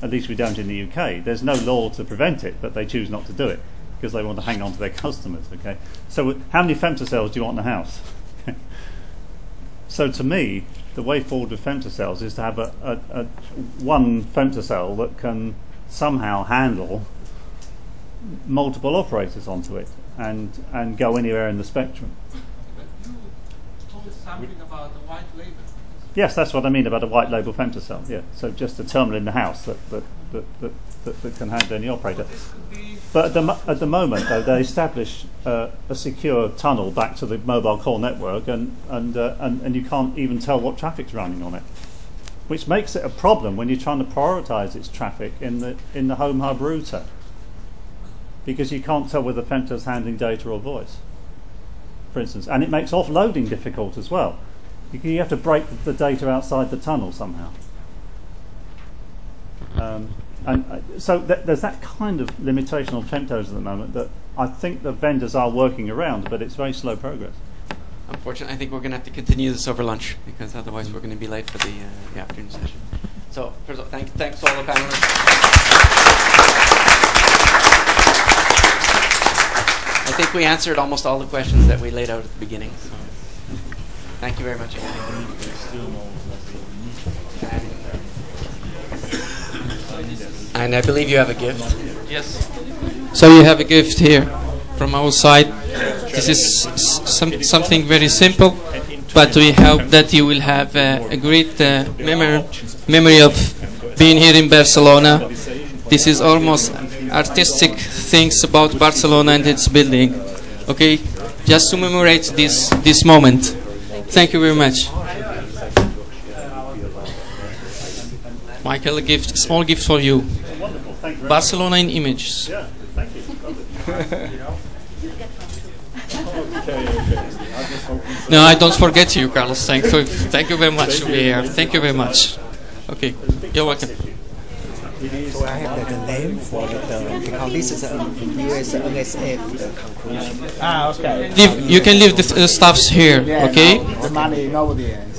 At least we don't in the UK. There's no law to prevent it, but they choose not to do it because they want to hang on to their customers, okay? So how many femtocells do you want in the house? So to me, the way forward with femtocells is to have a one femtocell that can somehow handle multiple operators onto it and go anywhere in the spectrum. But you told something about the white label. Yes, that's what I mean about a white label femtocell. Yeah, so just a terminal in the house that can handle any operator. But at the moment, though, they establish a secure tunnel back to the mobile core network, and you can't even tell what traffic's running on it, which makes it a problem when you're trying to prioritise its traffic in the home hub router, because you can't tell whether femto's handling data or voice, for instance, and it makes offloading difficult as well. You have to break the data outside the tunnel somehow. So there's that kind of limitation on femtos at the moment that I think the vendors are working around, but it's very slow progress. Unfortunately, I think we're going to have to continue this over lunch because otherwise we're going to be late for the afternoon session. So first of all, thanks to all the panelists. I think we answered almost all the questions that we laid out at the beginning. So thank you very much. And I believe you have a gift. Yes. So you have a gift here from our side. This is something very simple, but we hope that you will have a great memory of being here in Barcelona. This is almost artistic things about Barcelona and its building. Okay, just to commemorate this moment. Thank you very much. Michael, a small gift for you. Barcelona in images. Yeah, thank you. No, I don't forget you, Carlos. Thank you very much to be here. Thank you very much. Okay, you're welcome. So I have the name for the because this is a US NSF conclusion. Ah, okay. You can leave the stuffs here, okay? The money in audience.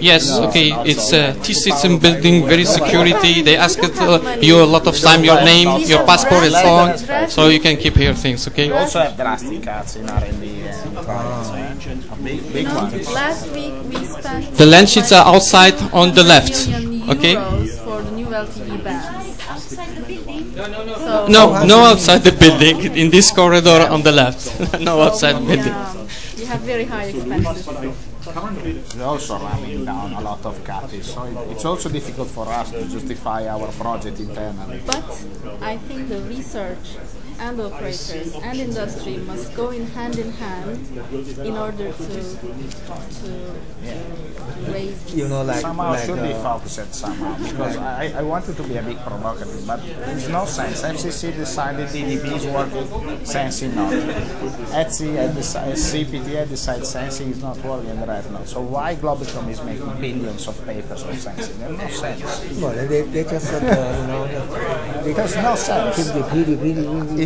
Yes, okay. It's a T-system building, very security. They ask you a lot of time, your name, your passport, and so on. So you can keep here things, okay? We also have drastic cuts in R&D and big ones. Last week we spent The land sheets are outside on the left, okay? For the new LTE bands. Outside the building? No outside the building. In this corridor on the left. No outside the building. We have very high expenses. We're also running down a lot of cuts, so it's also difficult for us to justify our project internally. But I think the research and operators and industry must go in hand in order to raise. You know, somehow should be focused somehow, because I wanted to be a bit provocative, but there's no sense. FCC decided DDP is working, sensing not. ETSI, CPT decided sensing is not working, the right now. So why Globicom is making billions of papers on sensing? There's no sense. Well, they just Because no sense.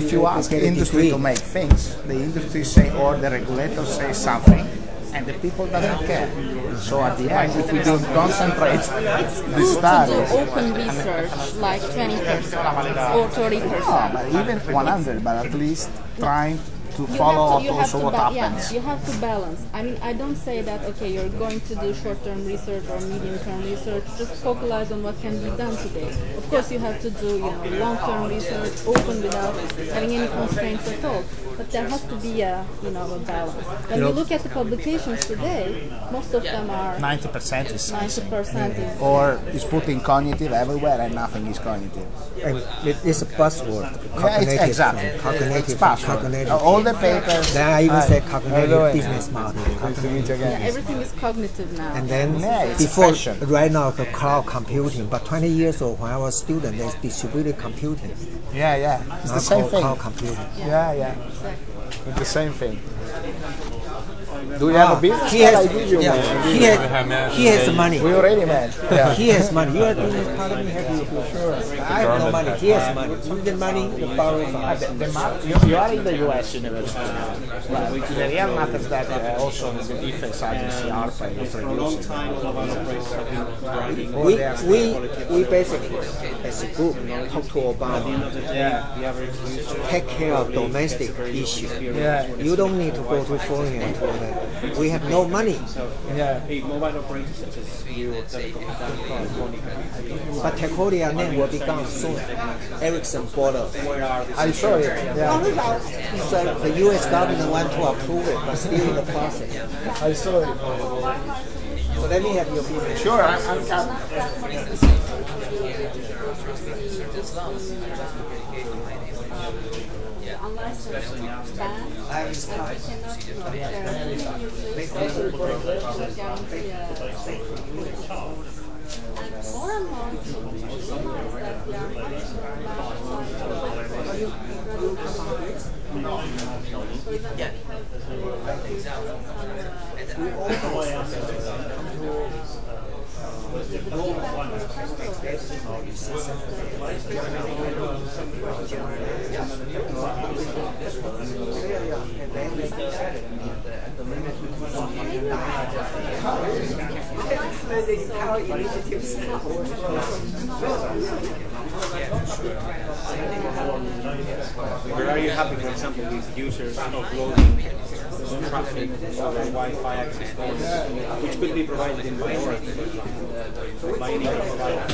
If you ask the industry to make things, the industry say, or the regulators say something, and the people doesn't care. So at the end, if we don't concentrate the studies, to do open research like 20% or 30%. But even 100, but at least trying to follow you up have also to what happens. Yeah, you have to balance. I mean, I don't say that, okay, you're going to do short-term research or medium-term research, just focalize on what can be done today. Of course, you have to do, long-term research, open without having any constraints at all. But there has to be a balance. When you look at the publications today, most of them are 90% is 90% is or is putting cognitive everywhere and nothing is cognitive. And it's a buzzword. Yeah, it's exactly. It's buzzword. All the papers. Then I even say cognitive business model. everything is cognitive now. And then it's before, fashion. right now, the cloud computing. But 20 years ago, when I was a student, there's distributed computing. Yeah. It's Now the same called thing. Cloud computing. Yeah. It's the same thing. Do you have a business? He has, I give you man. he has money. We already met. Yeah. He has money. You are doing economy, have you? Sure. I have no money. He has money. You get money, you borrow from us. You are in the U.S. university now. Well, the real matter is that also the defense agency ARPA is We basically, as a group, talk to Obama. Take care of domestic issues. You don't need to go to foreign and do that. We have no money. Mobile operators such as you or Telecom, But Tecoria name will be gone soon. Ericsson bought us. I saw it. So the U.S. government want to approve it, but still in the process. I saw it. So let me have your opinion. Sure, I'm coming. Unlicensed ban, and more and more people realize that we are much Where are you happy, for example, with users uploading traffic over Wi-Fi access points, which could be provided in priority by any provider?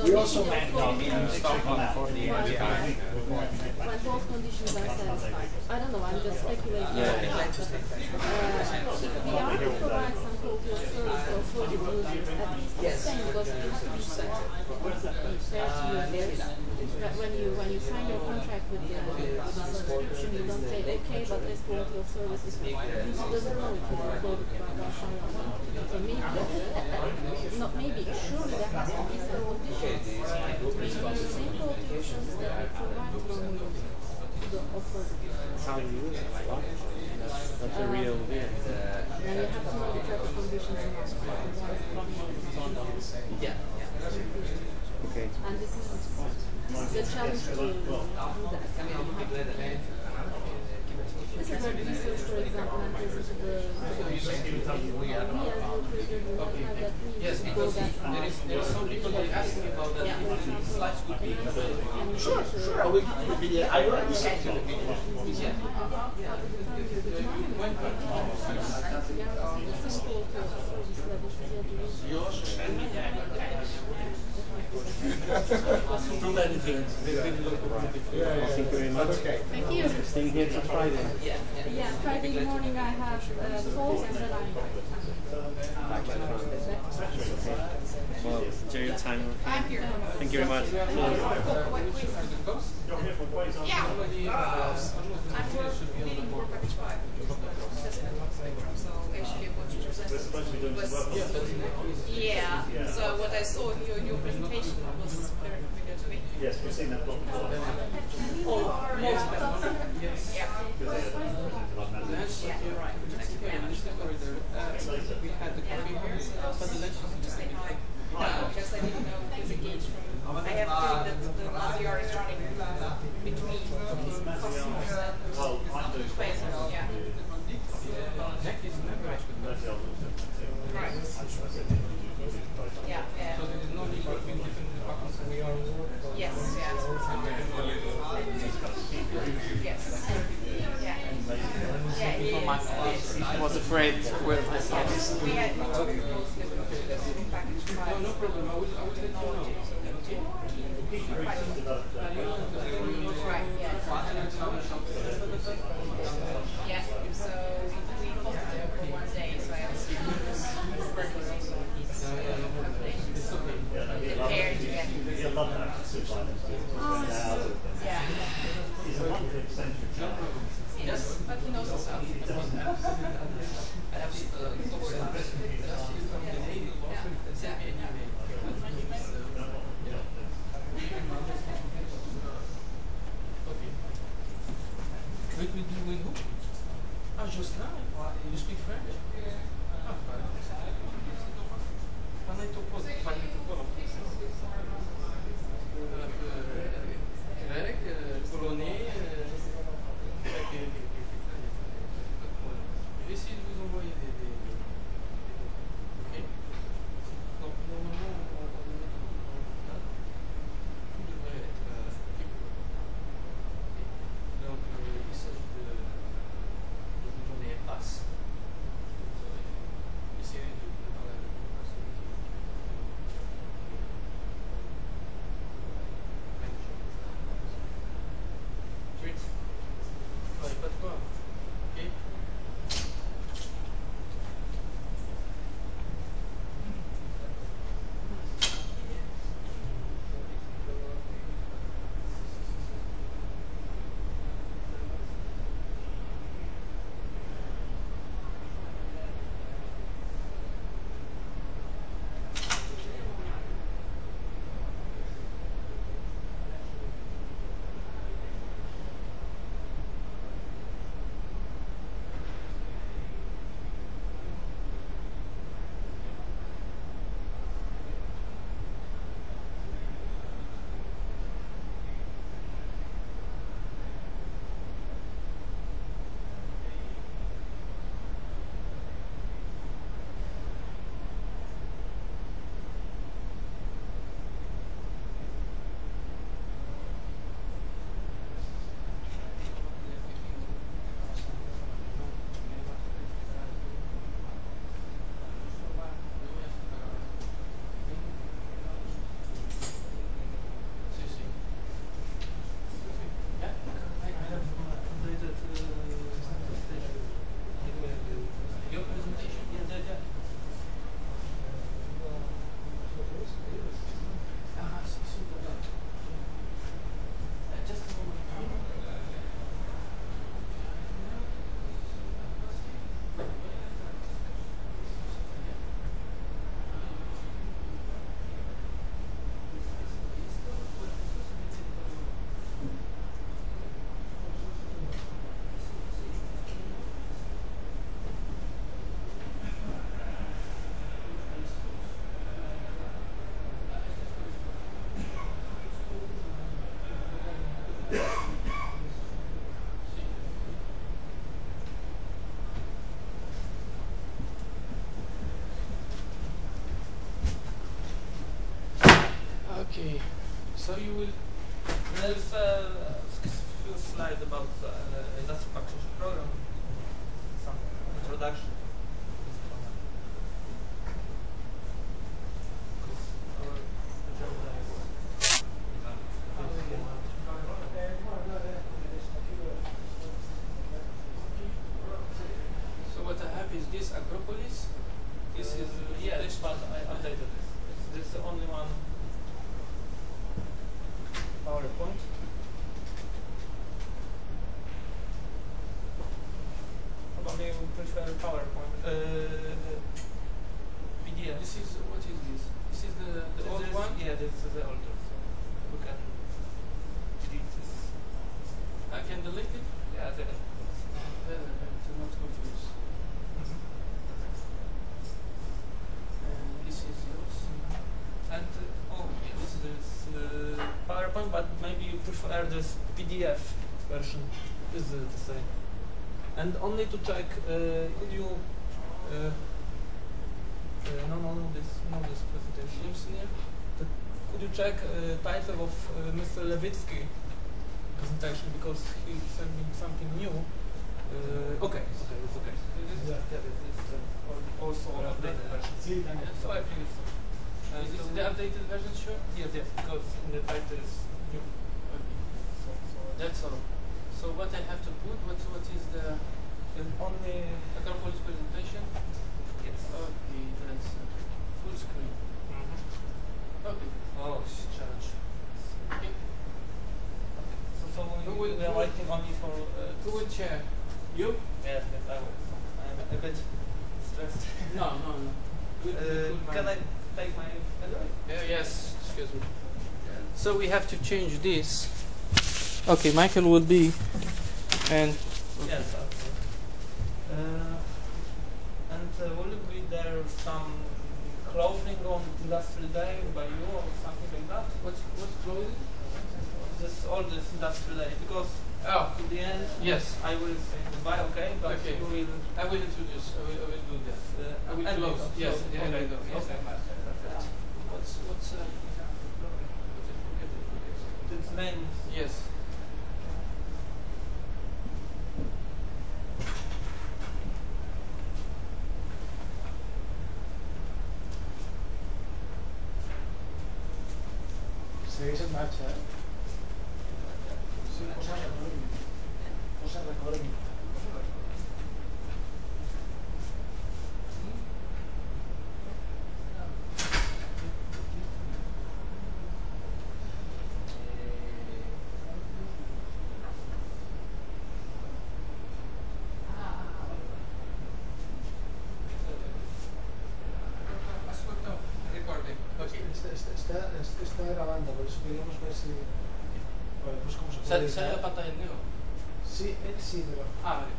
We also met in Stockholm for the when both conditions are satisfied. I don't know, I'm just speculating. We are to provide some quality of service or quality of users, at least the same, because you have to be fair to users. When you sign your contract with the subscription, you don't say, okay, but this quality of service is provided. User doesn't know it was uploaded by someone. So maybe, not maybe, surely there has to be some conditions to be the same quality of service that we provide to our users. How do you use it? That's a real deal. Now you have to know the traffic conditions in our Okay. and this is a challenge to do that. This is where research, for example, enters into the we as the operator do not have that need to go that there is some people that ask me about that. Slides could be Sure, I will give you the video. I already sent you the video. Too many things. Thank you very much. Thank you. Staying here till Friday. Yeah, Friday morning I have calls and then Well, enjoy your time. Thank you very much. Yeah, so what I saw in your presentation was very familiar to me. Yes, we've seen that block before. Or most of them. Yeah. Yeah, you're right. We had the coffee here, but the lunch is Just I didn't know it was engaged from I have proof that the SDR is running between customers and Facebook. Yeah. Right. Yeah, yeah. So there is no need between different departments and we are Yes, yeah. Yes. Yeah. Yeah, I was afraid where my thoughts. We had to go through the package files. No problem. I will let you know. Right, yeah. Yeah, so we posted it over 1 day, so I asked him to work also on these calculations. Compared to get. Yeah. Yes, but he knows himself. With who? Ah, just now? You speak French? Ah, parlez tout quoi? Grec, polonais, je vais essayer de vous envoyer des ok? Donc, normalement, on va le mettre dans tout devrait être donc, il s'agit de vous donner un pass. Vous aurez essayé de parler avec une personne qui ouais, pas de quoi. Ok? Okay, so you will. There's a few slides about industrial practitioner program, some introduction. So what I have is this Acropolis. This is this part I updated this. This is the only one PowerPoint. Probably you prefer PowerPoint. PDF. This is what is this? This is the old one. Yeah, this is the older. So we can delete this. I can delete it. Yeah, I think to not confuse. And this is yours. And oh, yeah, this is fine, but maybe you prefer this PDF version. Is it the same? And only to check, could you no this presentation here. Could you check title of Mr. Levitsky presentation, because he sent me something new. Okay, it's okay. It's also updated version. So I think it's. Is this the updated version, sure? Yes, because in the title is new. Okay. So that's all. So what I have to put? What is the only Acropolis presentation? Yes. Okay, that's full screen. Okay. Oh, charge. Okay. So we are waiting only for. Who will chair? You? Yes, I will. I'm a bit stressed. No. Can I take my pen? Yes. Excuse me. So we have to change this. Okay, Michael will be, and. Yes. Okay. And will it be there some clothing on Industrial Day by you or something like that? What's clothing? All this Industrial Day, because to the end, yes, I will say goodbye. Okay, but okay. You will. I will introduce. I will do that. I will close. Yes. Okay. Okay. Yes. Perfect. What's its name? Yes. Seguís en marcha, ¿eh? Sí, posa recording. Está grabando, por eso queríamos ver si. Bueno, pues cómo se puede. ¿Sale la pantalla en negro? Sí, él sí, pero. Ah, vale.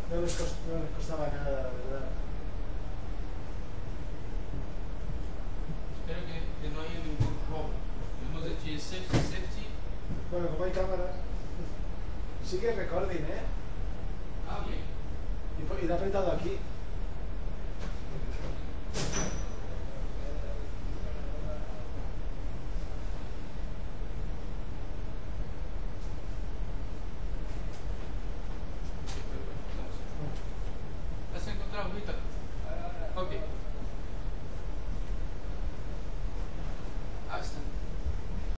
No les costaba nada, la verdad. Espero que no haya ningún robo. Hemos hecho safety. Bueno, como hay cámara, sí que es recording, ¿eh? Ah, bien. Y lo he apretado aquí. ¿Has encontrado ahorita?